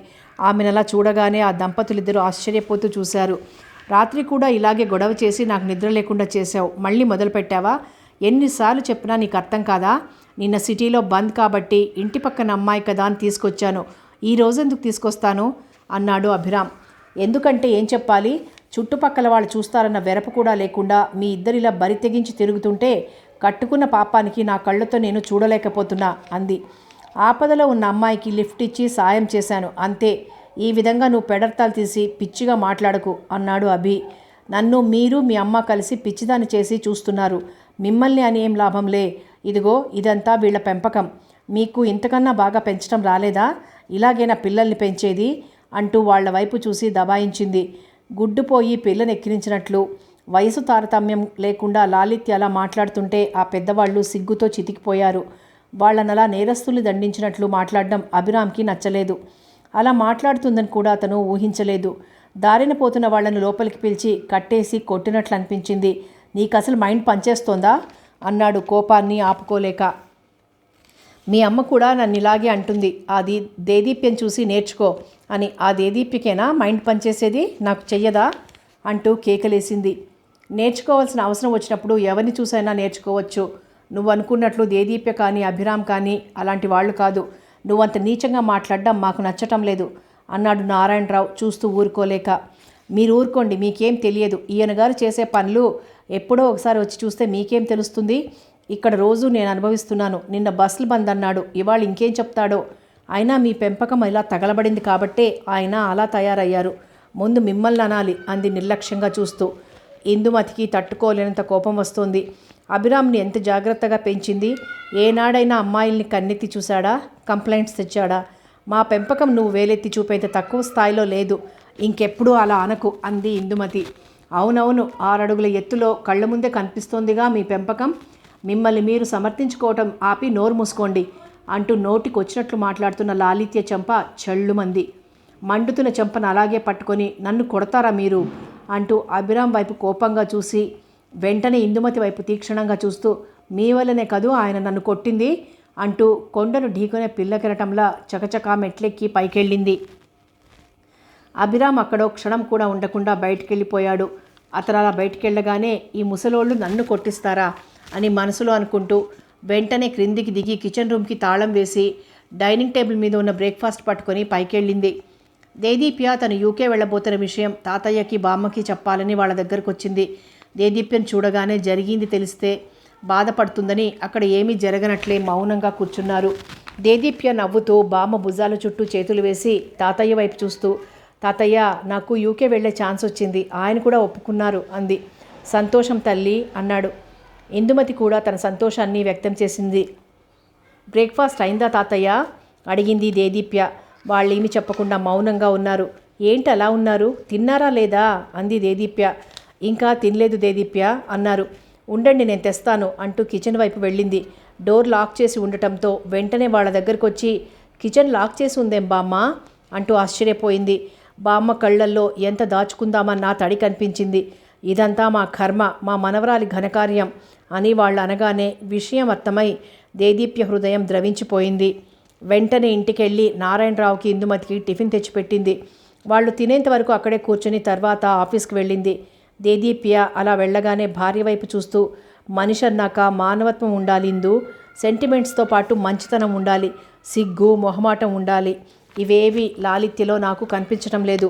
ఆమెనలా చూడగానే ఆ దంపతులిద్దరూ ఆశ్చర్యపోతూ చూశారు. రాత్రి కూడా ఇలాగే గొడవ చేసి నాకు నిద్ర లేకుండా చేశావు, మళ్ళీ మొదలుపెట్టావా? ఎన్నిసార్లు చెప్పినా నీకు అర్థం కాదా? నిన్న సిటీలో బంద్ కాబట్టి ఇంటి పక్కన అమ్మాయి కదా అని తీసుకొచ్చాను, ఈ రోజెందుకు తీసుకొస్తాను అన్నాడు అభిరామ్. ఎందుకంటే ఏం చెప్పాలి, చుట్టుపక్కల వాళ్ళు చూస్తారన్న వెరపు కూడా లేకుండా మీ ఇద్దరిలా బరి తెగించి తిరుగుతుంటే కట్టుకున్న పాపానికి నా కళ్ళతో నేను చూడలేకపోతున్నా అంది. ఆపదలో ఉన్న అమ్మాయికి లిఫ్ట్ ఇచ్చి సాయం చేశాను అంతే, ఈ విధంగా నువ్వు పెడర్తాలు తీసి పిచ్చిగా మాట్లాడకు అన్నాడు అభి. నన్ను మీరు మీ అమ్మ కలిసి పిచ్చిదాన్ని చేసి చూస్తున్నారు, మిమ్మల్ని అని ఏం లాభంలే. ఇదిగో ఇదంతా వీళ్ల పెంపకం, మీకు ఇంతకన్నా బాగా పెంచడం రాలేదా? ఇలాగైనా పిల్లల్ని పెంచేది అంటూ వాళ్ల వైపు చూసి దబాయించింది. గుడ్డుపోయి పిల్లని ఎక్కిరించినట్లు వయసు తారతమ్యం లేకుండా లాలిత్య అలా మాట్లాడుతుంటే ఆ పెద్దవాళ్ళు సిగ్గుతో చితికిపోయారు. వాళ్ళనలా నేరస్తుల్ని దండించినట్లు మాట్లాడడం అభిరామ్కి నచ్చలేదు. అలా మాట్లాడుతుందని కూడా అతను ఊహించలేదు. దారిన పోతున్న వాళ్లను లోపలికి పిలిచి కట్టేసి కొట్టినట్లు అనిపించింది. నీకు అసలు మైండ్ పనిచేస్తోందా అన్నాడు కోపాన్ని ఆపుకోలేక. మీ అమ్మ కూడా నన్ను ఇలాగే అంటుంది, అది దేదీప్యను చూసి నేర్చుకో అని. ఆ దేదీప్యకేనా మైండ్ పనిచేసేది, నాకు చెయ్యదా అంటూ కేకలేసింది. నేర్చుకోవాల్సిన అవసరం వచ్చినప్పుడు ఎవరిని చూసైనా నేర్చుకోవచ్చు. నువ్వు అనుకున్నట్లు దేదీప్య కానీ అభిరామ్ కానీ అలాంటి వాళ్ళు కాదు. నువ్వంత నీచంగా మాట్లాడడం మాకు నచ్చటం లేదు అన్నాడు నారాయణరావు చూస్తూ ఊరుకోలేక. మీరు ఊరుకోండి, మీకేం తెలియదు. ఈయనగారు చేసే పనులు ఎప్పుడో ఒకసారి వచ్చి చూస్తే మీకేం తెలుస్తుంది? ఇక్కడ రోజు నేను అనుభవిస్తున్నాను. నిన్న బస్సులు బంద్ అన్నాడు, ఇవాళ ఇంకేం చెప్తాడో. అయినా మీ పెంపకం ఇలా తగలబడింది కాబట్టే ఆయన అలా తయారయ్యారు. ముందు మిమ్మల్ని అనాలి అంది నిర్లక్ష్యంగా చూస్తూ. ఇందుమతికి తట్టుకోలేనంత కోపం వస్తోంది. అభిరామ్ని ఎంత జాగ్రత్తగా పెంచింది. ఏనాడైనా అమ్మాయిల్ని కన్నెత్తి చూశాడా? కంప్లైంట్స్ తెచ్చాడా? మా పెంపకం నువ్వు వేలెత్తి చూపేంత తక్కువ స్థాయిలో లేదు, ఇంకెప్పుడు అలా అనకు అంది ఇందుమతి. అవునవును, 6 అడుగుల ఎత్తులో కళ్ళ ముందే కనిపిస్తోందిగా మీ పెంపకం. మిమ్మల్ని మీరు సమర్థించుకోవటం ఆపి నోరు మూసుకోండి అంటూ నోటికొచ్చినట్లు మాట్లాడుతున్న లాలిత్య చెంప చళ్ళుమంది. మండుతున్న చెంపను అలాగే పట్టుకొని నన్ను కొడతారా మీరు అంటూ అభిరామ్ వైపు కోపంగా చూసి వెంటనే ఇందుమతి వైపు తీక్షణంగా చూస్తూ, మీ వల్లనే కదూ ఆయన నన్ను కొట్టింది అంటూ కొండను ఢీకొనే పిల్లకెరటంలా చకచకా మెట్లెక్కి పైకెళ్ళింది. అభిరామ్ అక్కడో క్షణం కూడా ఉండకుండా బయటికెళ్ళిపోయాడు. అతను అలా బయటికెళ్ళగానే ఈ ముసలోళ్ళు నన్ను కొట్టిస్తారా అని మనసులో అనుకుంటూ వెంటనే క్రిందికి దిగి కిచెన్ రూమ్కి తాళం వేసి డైనింగ్ టేబుల్ మీద ఉన్న బ్రేక్ఫాస్ట్ పట్టుకొని పైకెళ్ళింది. దేదీప్య తను యూకే వెళ్ళబోతున్న విషయం తాతయ్యకి బామ్మకి చెప్పాలని వాళ్ళ దగ్గరకు వచ్చింది. దేదీప్యను చూడగానే జరిగింది తెలిస్తే బాధపడుతుందని అక్కడ ఏమీ జరగనట్లే మౌనంగా కూర్చున్నారు. దేదీప్య నవ్వుతూ బామ్మ భుజాల చుట్టూ చేతులు వేసి తాతయ్య వైపు చూస్తూ, తాతయ్య నాకు యూకే వెళ్ళే ఛాన్స్ వచ్చింది, ఆయన కూడా ఒప్పుకున్నారు అంది. సంతోషం తల్లి అన్నాడు. ఇందుమతి కూడా తన సంతోషాన్ని వ్యక్తం చేసింది. బ్రేక్ఫాస్ట్ అయిందా తాతయ్య అడిగింది దేదీప్య. వాళ్ళేమీ చెప్పకుండా మౌనంగా ఉన్నారు. ఏంటి అలా ఉన్నారు, తిన్నారా లేదా అంది దేదీప్య. ఇంకా తినలేదు దేదీప్య అన్నారు. ఉండండి నేను తెస్తాను అంటూ కిచెన్ వైపు వెళ్ళింది. డోర్ లాక్ చేసి ఉండటంతో వెంటనే వాళ్ళ దగ్గరకు వచ్చి, కిచెన్ లాక్ చేసి ఉందేం బామ్మ అంటూ ఆశ్చర్యపోయింది. బామ్మ కళ్ళల్లో ఎంత దాచుకుందామన్నా తడి కనిపించింది. ఇదంతా మా కర్మ, మా మనవరాలి ఘనకార్యం అని వాళ్ళు అనగానే విషయం అర్థమై దేదీప్య హృదయం ద్రవించిపోయింది. వెంటనే ఇంటికెళ్ళి నారాయణరావుకి ఇందుమతికి టిఫిన్ తెచ్చిపెట్టింది. వాళ్ళు తినేంత వరకు అక్కడే కూర్చొని తర్వాత ఆఫీస్కి వెళ్ళింది. దేదీప్య అలా వెళ్ళగానే భార్య వైపు చూస్తూ, మనిషి అన్నాక మానవత్వం ఉండాలి ఇందు, సెంటిమెంట్స్తో పాటు మంచితనం ఉండాలి, సిగ్గు మొహమాటం ఉండాలి. ఇవేవి లాలిత్యలో నాకు కనిపించటం లేదు.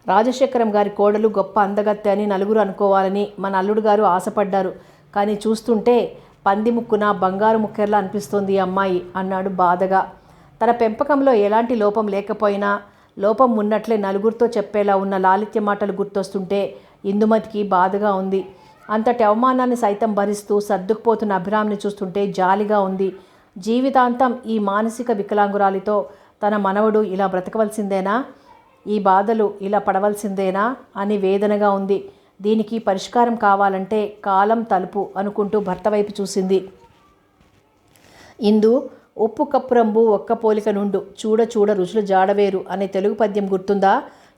రాజశేఖరం గారి కోడలు గొప్ప అందగత్తె అని నలుగురు అనుకోవాలని మన అల్లుడు గారు ఆశపడ్డారు. కానీ చూస్తుంటే పంది ముక్కున బంగారు ముక్కెర్లా అనిపిస్తోంది ఈ అమ్మాయి అన్నాడు బాధగా. తన పెంపకంలో ఎలాంటి లోపం లేకపోయినా లోపం ఉన్నట్లే నలుగురితో చెప్పేలా ఉన్న లాలిత్య మాటలు గుర్తొస్తుంటే ఇందుమతికి బాధగా ఉంది. అంతటి అవమానాన్ని సైతం భరిస్తూ సర్దుకుపోతున్న అభిరామ్ని చూస్తుంటే జాలిగా ఉంది. జీవితాంతం ఈ మానసిక వికలాంగురాలితో తన మనవడు ఇలా బ్రతకవలసిందేనా, ఈ బాధలు ఇలా పడవలసిందేనా అని వేదనగా ఉంది. దీనికి పరిష్కారం కావాలంటే కాలం తలుపు అనుకుంటూ భర్త వైపు చూసింది. ఇందు ఉప్పు కప్పురంబు ఒక్క పోలిక నుండు చూడ చూడ రుచులు జాడవేరు అనే తెలుగు పద్యం గుర్తుందా?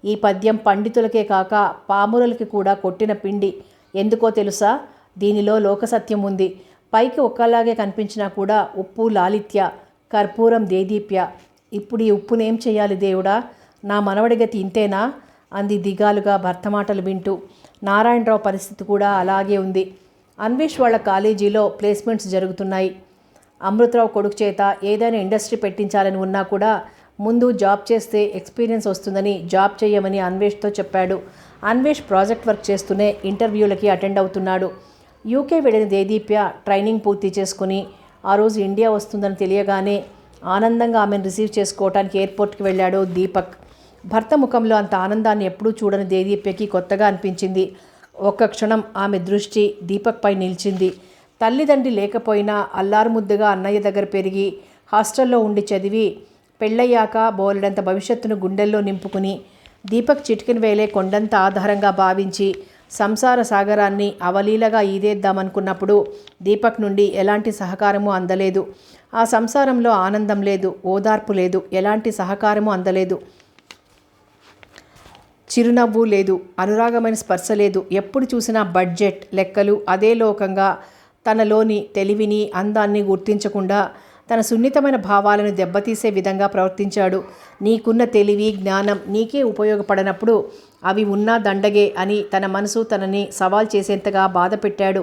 ఈ పద్యం పండితులకే కాక పామురులకి కూడా కొట్టిన పిండి. ఎందుకో తెలుసా? దీనిలో లోకసత్యం ఉంది. పైకి ఒక్కలాగే కనిపించినా కూడా ఉప్పు లాలిత్య, కర్పూరం దేదీప్య. ఇప్పుడు ఈ ఉప్పునేం చేయాలి దేవుడా, నా మనవడి గతి ఇంతేనా అంది దిగాలుగా భర్త మాటలు వింటూ. నారాయణరావు పరిస్థితి కూడా అలాగే ఉంది. అన్వేష్ వాళ్ళ కాలేజీలో ప్లేస్మెంట్స్ జరుగుతున్నాయి. అమృతరావు కొడుకు చేత ఏదైనా ఇండస్ట్రీ పెట్టించాలని ఉన్నా కూడా ముందు జాబ్ చేస్తే ఎక్స్పీరియన్స్ వస్తుందని జాబ్ చేయమని అన్వేష్తో చెప్పాడు. అన్వేష్ ప్రాజెక్ట్ వర్క్ చేస్తూనే ఇంటర్వ్యూలకి అటెండ్ అవుతున్నాడు. యూకే వెళ్ళిన దేదీప్య ట్రైనింగ్ పూర్తి చేసుకుని ఆ రోజు ఇండియా వస్తుందని తెలియగానే ఆనందంగా ఆమెను రిసీవ్ చేసుకోవడానికి ఎయిర్పోర్ట్కి వెళ్ళాడు దీపక్. భర్త ముఖంలో అంత ఆనందాన్ని ఎప్పుడూ చూడని దేదీప్యకి కొత్తగా అనిపించింది. ఒక్క క్షణం ఆమె దృష్టి దీపక్ పై నిలిచింది. తల్లిదండ్రి లేకపోయినా అల్లారుముద్దుగా అన్నయ్య దగ్గర పెరిగి హాస్టల్లో ఉండి చదివి పెళ్ళయ్యాక బోలెడంత భవిష్యత్తును గుండెల్లో నింపుకుని దీపక్ చిటికిన వేలే కొండంత ఆధారంగా భావించి సంసార సాగరాన్ని అవలీలగా ఈదేద్దామనుకున్నప్పుడు దీపక్ నుండి ఎలాంటి సహకారము అందలేదు. ఆ సంసారంలో ఆనందం లేదు, ఓదార్పు లేదు, ఎలాంటి సహకారము అందలేదు. చిరునవ్వు లేదు, అనురాగమైన స్పర్శ లేదు. ఎప్పుడు చూసినా బడ్జెట్, లెక్కలు అదే లోకంగా తనలోని తెలివిని అందాన్ని గుర్తించకుండా తన సున్నితమైన భావాలను దెబ్బతీసే విధంగా ప్రవర్తించాడు. నీకున్న తెలివి జ్ఞానం నీకే ఉపయోగపడనప్పుడు అవి ఉన్నా దండగే అని తన మనసు తనని సవాల్ చేసేంతగా బాధ పెట్టాడు.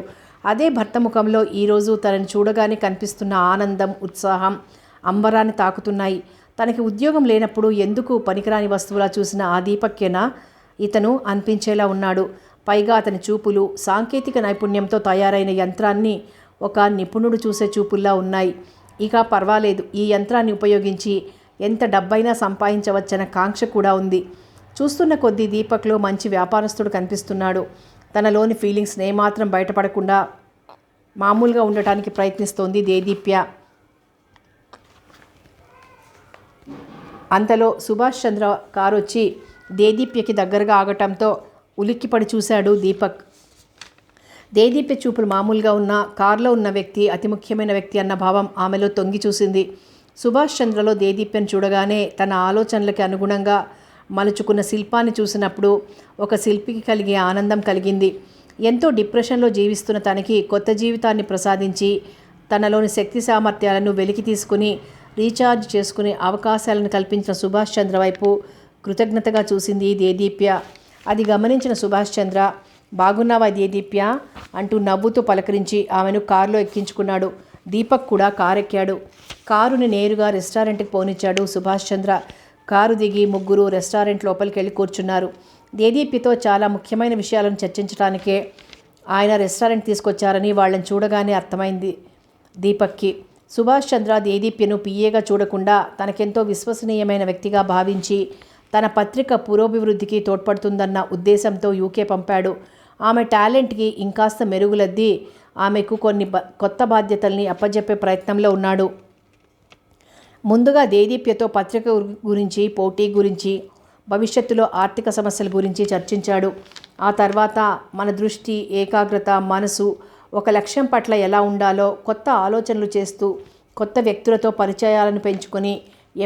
అదే భర్త ముఖంలో ఈరోజు తనని చూడగానే కనిపిస్తున్న ఆనందం, ఉత్సాహం అంబరాన్ని తాకుతున్నాయి. తనకి ఉద్యోగం లేనప్పుడు ఎందుకు పనికిరాని వస్తువులా చూసిన ఆ దీపక్యేనా ఇతను అనిపించేలా ఉన్నాడు. పైగా అతని చూపులు సాంకేతిక నైపుణ్యంతో తయారైన యంత్రాన్ని ఒక నిపుణుడు చూసే చూపుల్లా ఉన్నాయి. ఇక పర్వాలేదు, ఈ యంత్రాన్ని ఉపయోగించి ఎంత డబ్బైనా సంపాదించవచ్చన్న కాంక్ష కూడా ఉంది. చూస్తున్న కొద్దీ దీపక్లో మంచి వ్యాపారస్తుడు కనిపిస్తున్నాడు. తనలోని ఫీలింగ్స్ని ఏమాత్రం బయటపడకుండా మామూలుగా ఉండటానికి ప్రయత్నిస్తోంది దేదీప్య. అంతలో సుభాష్ చంద్ర కారు వచ్చి దేదీప్యకి దగ్గరగా ఆగటంతో ఉలిక్కిపడి చూశాడు దీపక్. దేదీప్య చూపులు మామూలుగా ఉన్న కారులో ఉన్న వ్యక్తి అతి ముఖ్యమైన వ్యక్తి అన్న భావం ఆమెలో తొంగి చూసింది. సుభాష్ చంద్రలో దేదీప్యను చూడగానే తన ఆలోచనలకి అనుగుణంగా మలుచుకున్న శిల్పాన్ని చూసినప్పుడు ఒక శిల్పికి కలిగే ఆనందం కలిగింది. ఎంతో డిప్రెషన్లో జీవిస్తున్న తనకి కొత్త జీవితాన్ని ప్రసాదించి తనలోని శక్తి సామర్థ్యాలను వెలికి తీసుకుని రీఛార్జ్ చేసుకునే అవకాశాలను కల్పించిన సుభాష్ చంద్ర వైపు కృతజ్ఞతగా చూసింది దేదీప్య. అది గమనించిన సుభాష్ చంద్ర, బాగున్నావా దేదీప్య అంటూ నవ్వుతూ పలకరించి ఆమెను కారులో ఎక్కించుకున్నాడు. దీపక్ కూడా కారు ఎక్కాడు. కారుని నేరుగా రెస్టారెంట్కి పోనిచ్చాడు సుభాష్ చంద్ర. కారు దిగి ముగ్గురు రెస్టారెంట్ లోపలికి వెళ్ళి కూర్చున్నారు. దేదీప్యతో చాలా ముఖ్యమైన విషయాలను చర్చించడానికే ఆయన రెస్టారెంట్ తీసుకొచ్చారని వాళ్ళని చూడగానే అర్థమైంది దీపక్కి. సుభాష్ చంద్ర దేదీప్యను పిఏగా చూడకుండా తనకెంతో విశ్వసనీయమైన వ్యక్తిగా భావించి తన పత్రిక పురోభివృద్ధికి తోడ్పడుతుందన్న ఉద్దేశంతో యూకే పంపాడు. ఆమె టాలెంట్కి ఇంకాస్త మెరుగులద్ది ఆమెకు కొన్ని కొత్త బాధ్యతల్ని అప్పజెప్పే ప్రయత్నంలో ఉన్నాడు. ముందుగా దేదీప్యతో పత్రిక గురించి, పోటీ గురించి, భవిష్యత్తులో ఆర్థిక సమస్యల గురించి చర్చించాడు. ఆ తర్వాత మన దృష్టి, ఏకాగ్రత, మనసు ఒక లక్ష్యం పట్ల ఎలా ఉండాలో, కొత్త ఆలోచనలు చేస్తూ కొత్త వ్యక్తులతో పరిచయాలను పెంచుకొని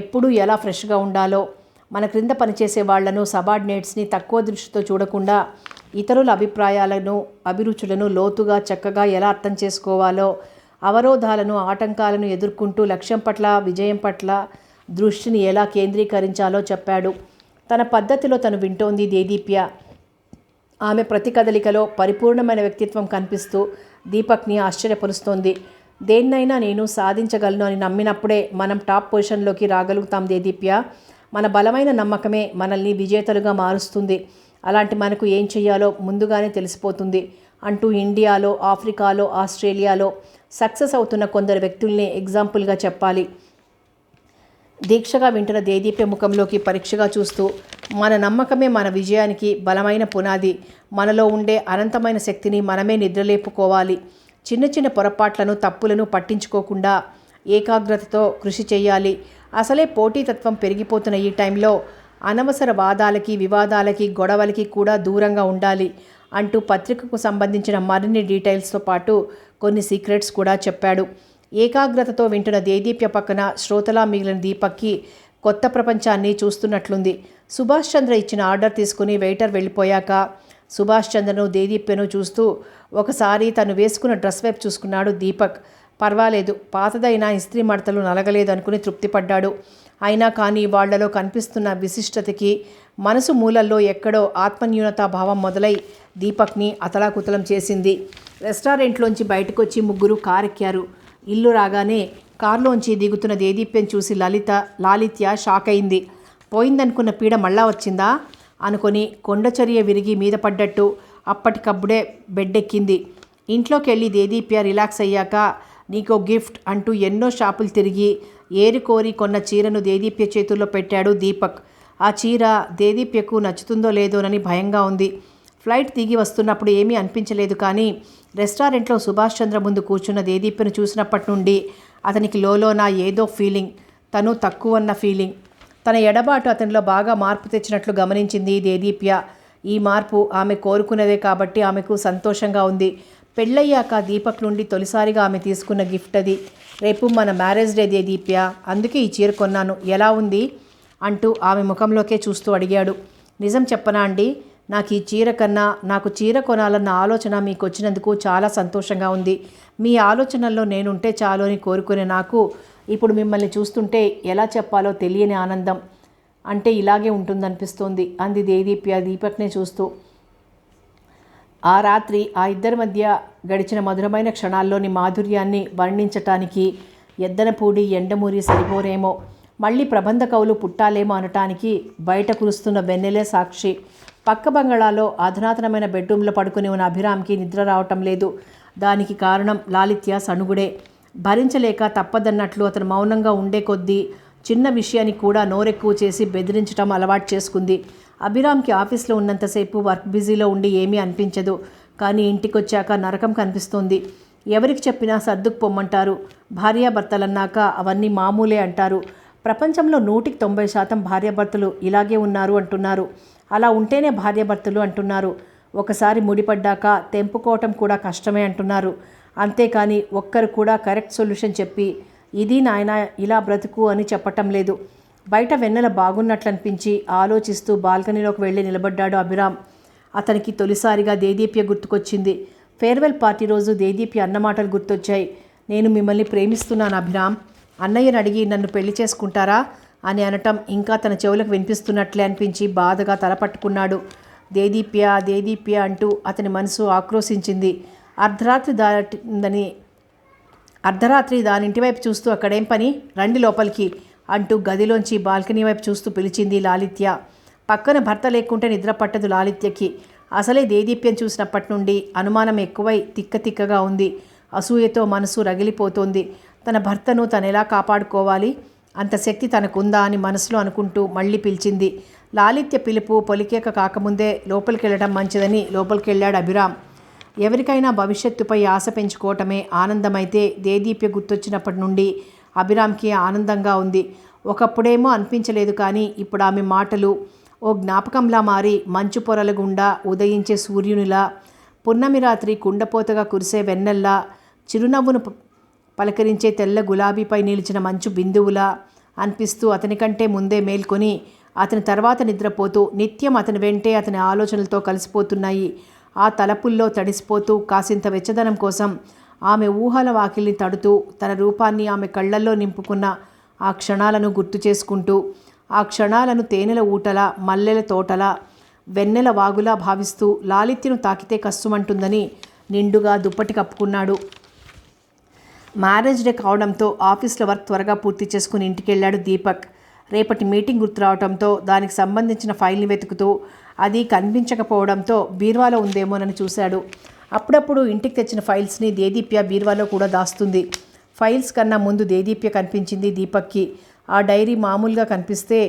ఎప్పుడూ ఎలా ఫ్రెష్గా ఉండాలో, మన క్రింద పనిచేసే వాళ్లను, సబార్డినేట్స్ని తక్కువ దృష్టితో చూడకుండా ఇతరుల అభిప్రాయాలను, అభిరుచులను లోతుగా చక్కగా ఎలా అర్థం చేసుకోవాలో, అవరోధాలను, ఆటంకాలను ఎదుర్కొంటూ లక్ష్యం పట్ల, విజయం పట్ల దృష్టిని ఎలా కేంద్రీకరించాలో చెప్పాడు. తన పద్ధతిలో తను వింటోంది దేదీప్య. ఆమె ప్రతి కదలికలో పరిపూర్ణమైన వ్యక్తిత్వం కనిపిస్తూ దీపక్ని ఆశ్చర్యపరుస్తోంది. దేన్నైనా నేను సాధించగలను అని నమ్మినప్పుడే మనం టాప్ పొజిషన్లోకి రాగలుగుతాం దేదీప్య. మన బలమైన నమ్మకమే మనల్ని విజేతలుగా మారుస్తుంది. అలాంటి మనకు ఏం చెయ్యాలో ముందుగానే తెలిసిపోతుంది అంటూ ఇండియాలో, ఆఫ్రికాలో, ఆస్ట్రేలియాలో సక్సెస్ అవుతున్న కొందరు వ్యక్తుల్ని ఎగ్జాంపుల్గా చెప్పాలి. దీక్షగా వింటున్న దేదీప్య ముఖంలోకి పరీక్షగా చూస్తూ, మన నమ్మకమే మన విజయానికి బలమైన పునాది. మనలో ఉండే అనంతమైన శక్తిని మనమే నిద్రలేపుకోవాలి. చిన్న చిన్న పొరపాట్లను, తప్పులను పట్టించుకోకుండా ఏకాగ్రతతో కృషి చేయాలి. అసలే పోటీతత్వం పెరిగిపోతున్న ఈ టైంలో అనవసర వాదాలకి, వివాదాలకి, గొడవలకి కూడా దూరంగా ఉండాలి అంటూ పత్రికకు సంబంధించిన మరిన్ని డీటెయిల్స్తో పాటు కొన్ని సీక్రెట్స్ కూడా చెప్పాడు. ఏకాగ్రతతో వింటున్న దేదీప్య పక్కన శ్రోతలా మిగిలిన దీపక్కి కొత్త ప్రపంచాన్ని చూస్తున్నట్లుంది. సుభాష్ చంద్ర ఇచ్చిన ఆర్డర్ తీసుకుని వెయిటర్ వెళ్ళిపోయాక సుభాష్ చంద్రను, దేదీప్యను చూస్తూ ఒకసారి తను వేసుకున్న డ్రెస్ వైపు చూసుకున్నాడు దీపక్. పర్వాలేదు, పాతదైన ఇస్త్రీ మడతలు నలగలేదు అనుకుని తృప్తిపడ్డాడు. అయినా కానీ వాళ్లలో కనిపిస్తున్న విశిష్టతకి మనసు మూలల్లో ఎక్కడో ఆత్మన్యూనతాభావం మొదలై దీపక్ని అతలాకుతలం చేసింది. రెస్టారెంట్లోంచి బయటకొచ్చి ముగ్గురు కారెక్కారు. ఇల్లు రాగానే కారులోంచి దిగుతున్న దేదీప్యను చూసి లాలిత్య షాక్ అయింది. పోయిందనుకున్న పీడ మళ్ళా వచ్చిందా అనుకొని కొండచర్య విరిగి మీద పడ్డట్టు అప్పటికప్పుడే బెడ్డెక్కింది. ఇంట్లోకి వెళ్ళి దేదీప్య రిలాక్స్ అయ్యాక నీకో గిఫ్ట్ అంటూ ఎన్నో షాపులు తిరిగి ఏరికోరి కొన్న చీరను దేదీప్య చేతుల్లో పెట్టాడు దీపక్. ఆ చీర దేదీప్యకు నచ్చుతుందో లేదోనని భయంగా ఉంది. ఫ్లైట్ దిగి వస్తున్నప్పుడు ఏమీ అనిపించలేదు. కానీ రెస్టారెంట్లో సుభాష్ చంద్ర ముందు కూర్చున్న దేదీప్యను చూసినప్పటి నుండి అతనికి లోలోన ఏదో ఫీలింగ్, తను తక్కువన్న ఫీలింగ్. తన ఎడబాటు అతనిలో బాగా మార్పు తెచ్చినట్లు గమనించింది దేదీప్య. ఈ మార్పు ఆమె కోరుకున్నదే కాబట్టి ఆమెకు సంతోషంగా ఉంది. పెళ్ళయ్యాక దీపక్ నుండి తొలిసారిగా ఆమె తీసుకున్న గిఫ్ట్ అది. రేపు మన మ్యారేజ్ డే దేదీప్య, అందుకే ఈ చీర కొన్నాను, ఎలా ఉంది అంటూ ఆమె ముఖంలోకే చూస్తూ అడిగాడు. నిజం చెప్పనా అండి, నాకు ఈ చీర కన్నా నాకు చీర కొనాలన్న ఆలోచన మీకు వచ్చినందుకు చాలా సంతోషంగా ఉంది. మీ ఆలోచనల్లో నేనుంటే చాలు అని కోరుకునే నాకు ఇప్పుడు మిమ్మల్ని చూస్తుంటే ఎలా చెప్పాలో తెలియని ఆనందం. అంటే ఇలాగే ఉంటుందనిపిస్తోంది అంది దేదీప్య దీపక్నే చూస్తూ. ఆ రాత్రి ఆ ఇద్దరి మధ్య గడిచిన మధురమైన క్షణాల్లోని మాధుర్యాన్ని వర్ణించటానికి ఎద్దనపూడి, ఎండమూరి సరిపోరేమో. మళ్ళీ ప్రబంధ కవులు పుట్టాలేమో అనటానికి బయట కురుస్తున్న వెన్నెలే సాక్షి. పక్క బంగళాలో అధునాతనమైన బెడ్రూమ్లో పడుకుని ఉన్న అభిరామ్కి నిద్ర రావటం లేదు. దానికి కారణం లాలిత్య సణుగుడే. భరించలేక తప్పదన్నట్లు అతను మౌనంగా ఉండే కొద్దీ చిన్న విషయాన్ని కూడా నోరెక్కువ చేసి బెదిరించడం అలవాటు చేసుకుంది. అభిరామ్కి ఆఫీస్లో ఉన్నంతసేపు వర్క్ బిజీలో ఉండి ఏమీ అనిపించదు. కానీ ఇంటికొచ్చాక నరకం కనిపిస్తోంది. ఎవరికి చెప్పినా సర్దుకు పొమ్మంటారు. భార్యాభర్తలన్నాక అవన్నీ మామూలే అంటారు. ప్రపంచంలో 190% భార్యాభర్తలు ఇలాగే ఉన్నారు అంటున్నారు. అలా ఉంటేనే భార్యాభర్తలు అంటున్నారు. ఒకసారి ముడిపడ్డాక తెంపుకోవటం కూడా కష్టమే అంటున్నారు. అంతేకాని ఒక్కరు కూడా కరెక్ట్ సొల్యూషన్ చెప్పి ఇది నాయన ఇలా బ్రతుకు అని చెప్పటం లేదు. బయట వెన్నెల బాగున్నట్లు అనిపించి ఆలోచిస్తూ బాల్కనీలోకి వెళ్ళి నిలబడ్డాడు అభిరామ్. అతనికి తొలిసారిగా దేదీప్య గుర్తుకొచ్చింది. ఫేర్వెల్ పార్టీ రోజు దేదీప్య అన్నమాటలు గుర్తొచ్చాయి. నేను మిమ్మల్ని ప్రేమిస్తున్నాను అభిరామ్. అన్నయ్యని అడిగి నన్ను పెళ్లి చేసుకుంటారా అని అనటం ఇంకా తన చెవులకు వినిపిస్తున్నట్లే అనిపించి బాధగా తలపట్టుకున్నాడు. దేదీప్య దేదీప్య అంటూ అతని మనసు ఆక్రోశించింది. అర్ధరాత్రి దానింటి వైపు చూస్తూ అక్కడేం పని, రండి లోపలికి అంటూ గదిలోంచి బాల్కనీ వైపు చూస్తూ పిలిచింది లాలిత్య. పక్కన భర్త లేకుంటే నిద్ర పట్టదు లాలిత్యకి. అసలే దేదీప్యం చూసినప్పటి నుండి అనుమానం ఎక్కువై తిక్కగా ఉంది. అసూయతో మనసు రగిలిపోతోంది. తన భర్తను తను ఎలా కాపాడుకోవాలి, అంత శక్తి తనకుందా అని మనసులో అనుకుంటూ మళ్ళీ పిలిచింది. లాలిత్య పిలుపు పొలికేక కాకముందే లోపలికి వెళ్ళడం మంచిదని లోపలికి వెళ్ళాడు అభిరామ్. ఎవరికైనా భవిష్యత్తుపై ఆశ పెంచుకోవటమే ఆనందమైతే దేదీప్య గుర్తొచ్చినప్పటి నుండి అభిరామ్కి ఆనందంగా ఉంది. ఒకప్పుడేమో అనిపించలేదు, కానీ ఇప్పుడు ఆమె మాటలు ఓ జ్ఞాపకంలా మారి మంచు పొరల గుండా ఉదయించే సూర్యునిలా, పున్నమి రాత్రి కుండపోతగా కురిసే వెన్నెల్లా, చిరునవ్వును పలకరించే తెల్ల గులాబీపై నిలిచిన మంచు బిందువులా అనిపిస్తూ అతనికంటే ముందే మేల్కొని అతని తర్వాత నిద్రపోతూ నిత్యం అతని వెంటే అతని ఆలోచనలతో కలిసిపోతున్నాయి. ఆ తలపుల్లో తడిసిపోతూ కాసింత వెచ్చదనం కోసం ఆమె ఊహల వాకిల్ని తడుతూ తన రూపాన్ని ఆమె కళ్ళల్లో నింపుకున్న ఆ క్షణాలను గుర్తు చేసుకుంటూ ఆ క్షణాలను తేనెల ఊటల, మల్లెల తోటల, వెన్నెల వాగులా భావిస్తూ లాలిత్యను తాకితే కష్టమంటుందని నిండుగా దుప్పటి కప్పుకున్నాడు. మ్యారేజ్ డే కావడంతో ఆఫీస్లో వర్క్ త్వరగా పూర్తి చేసుకుని ఇంటికి వెళ్ళాడు దీపక్. రేపటి మీటింగ్ గుర్తు రావడంతో దానికి సంబంధించిన ఫైల్ని వెతుకుతూ అది కనిపించకపోవడంతో బీర్వాలో ఉందేమోనని చూశాడు. అప్పుడప్పుడు ఇంటికి తెచ్చిన ఫైల్స్ని దేదీప్య బీర్వాలో కూడా దాస్తుంది. ఫైల్స్ కన్నా ముందు దేదీప్య కనిపించింది దీపక్కి. ఆ డైరీ మామూలుగా కనిపిస్తే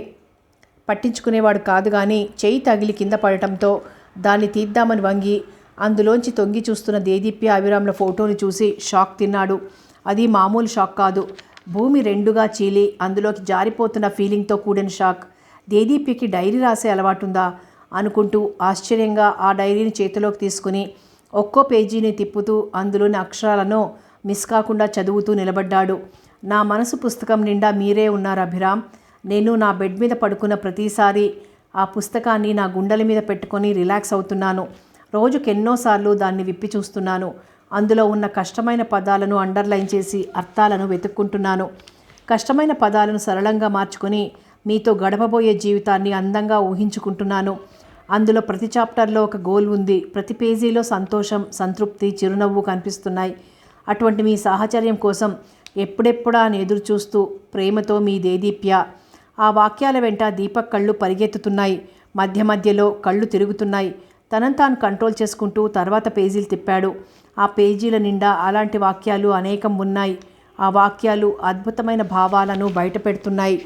పట్టించుకునేవాడు కాదు, కానీ చెయ్యి తగిలి కింద పడటంతో దాన్ని తీద్దామని వంగి అందులోంచి తొంగి చూస్తున్న దేదీప్య అభిరామ్ల ఫోటోని చూసి షాక్ తిన్నాడు. అది మామూలు షాక్ కాదు, భూమి రెండుగా చీలి అందులోకి జారిపోతున్న ఫీలింగ్తో కూడిన షాక్. దేదీప్యకి డైరీ రాసే అలవాటుందా అనుకుంటూ ఆశ్చర్యంగా ఆ డైరీని చేతిలోకి తీసుకుని ఒక్కో పేజీని తిప్పుతూ అందులోని అక్షరాలను మిస్ కాకుండా చదువుతూ నిలబడ్డాడు. నా మనసు పుస్తకం నిండా మీరే ఉన్నారు అభిరామ్. నేను నా బెడ్ మీద పడుకున్న ప్రతిసారి ఆ పుస్తకాన్ని నా గుండెల మీద పెట్టుకొని రిలాక్స్ అవుతున్నాను. రోజుకెన్నోసార్లు దాన్ని విప్పి చూస్తున్నాను. అందులో ఉన్న కష్టమైన పదాలను అండర్లైన్ చేసి అర్థాలను వెతుక్కుంటున్నాను. కష్టమైన పదాలను సరళంగా మార్చుకొని మీతో గడపబోయే జీవితాన్ని అందంగా ఊహించుకుంటున్నాను. అందులో ప్రతి చాప్టర్లో ఒక గోల్ ఉంది. ప్రతి పేజీలో సంతోషం, సంతృప్తి, చిరునవ్వు కనిపిస్తున్నాయి. అటువంటి మీ సాహచర్యం కోసం ఎప్పుడెప్పుడా అని ఎదురు చూస్తూ ప్రేమతో మీ దేదీప్య. ఆ వాక్యాల వెంట దీపక్ కళ్ళు పరిగెత్తుతున్నాయి. మధ్య మధ్యలో కళ్ళు తిరుగుతున్నాయి. తనను తాను కంట్రోల్ చేసుకుంటూ తర్వాత పేజీలు తిప్పాడు. ఆ పేజీల నిండా అలాంటి వాక్యాలు అనేకం ఉన్నాయి. ఆ వాక్యాలు అద్భుతమైన భావాలను బయటపెడుతున్నాయి.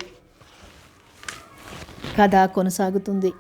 కథ కొనసాగుతుంది.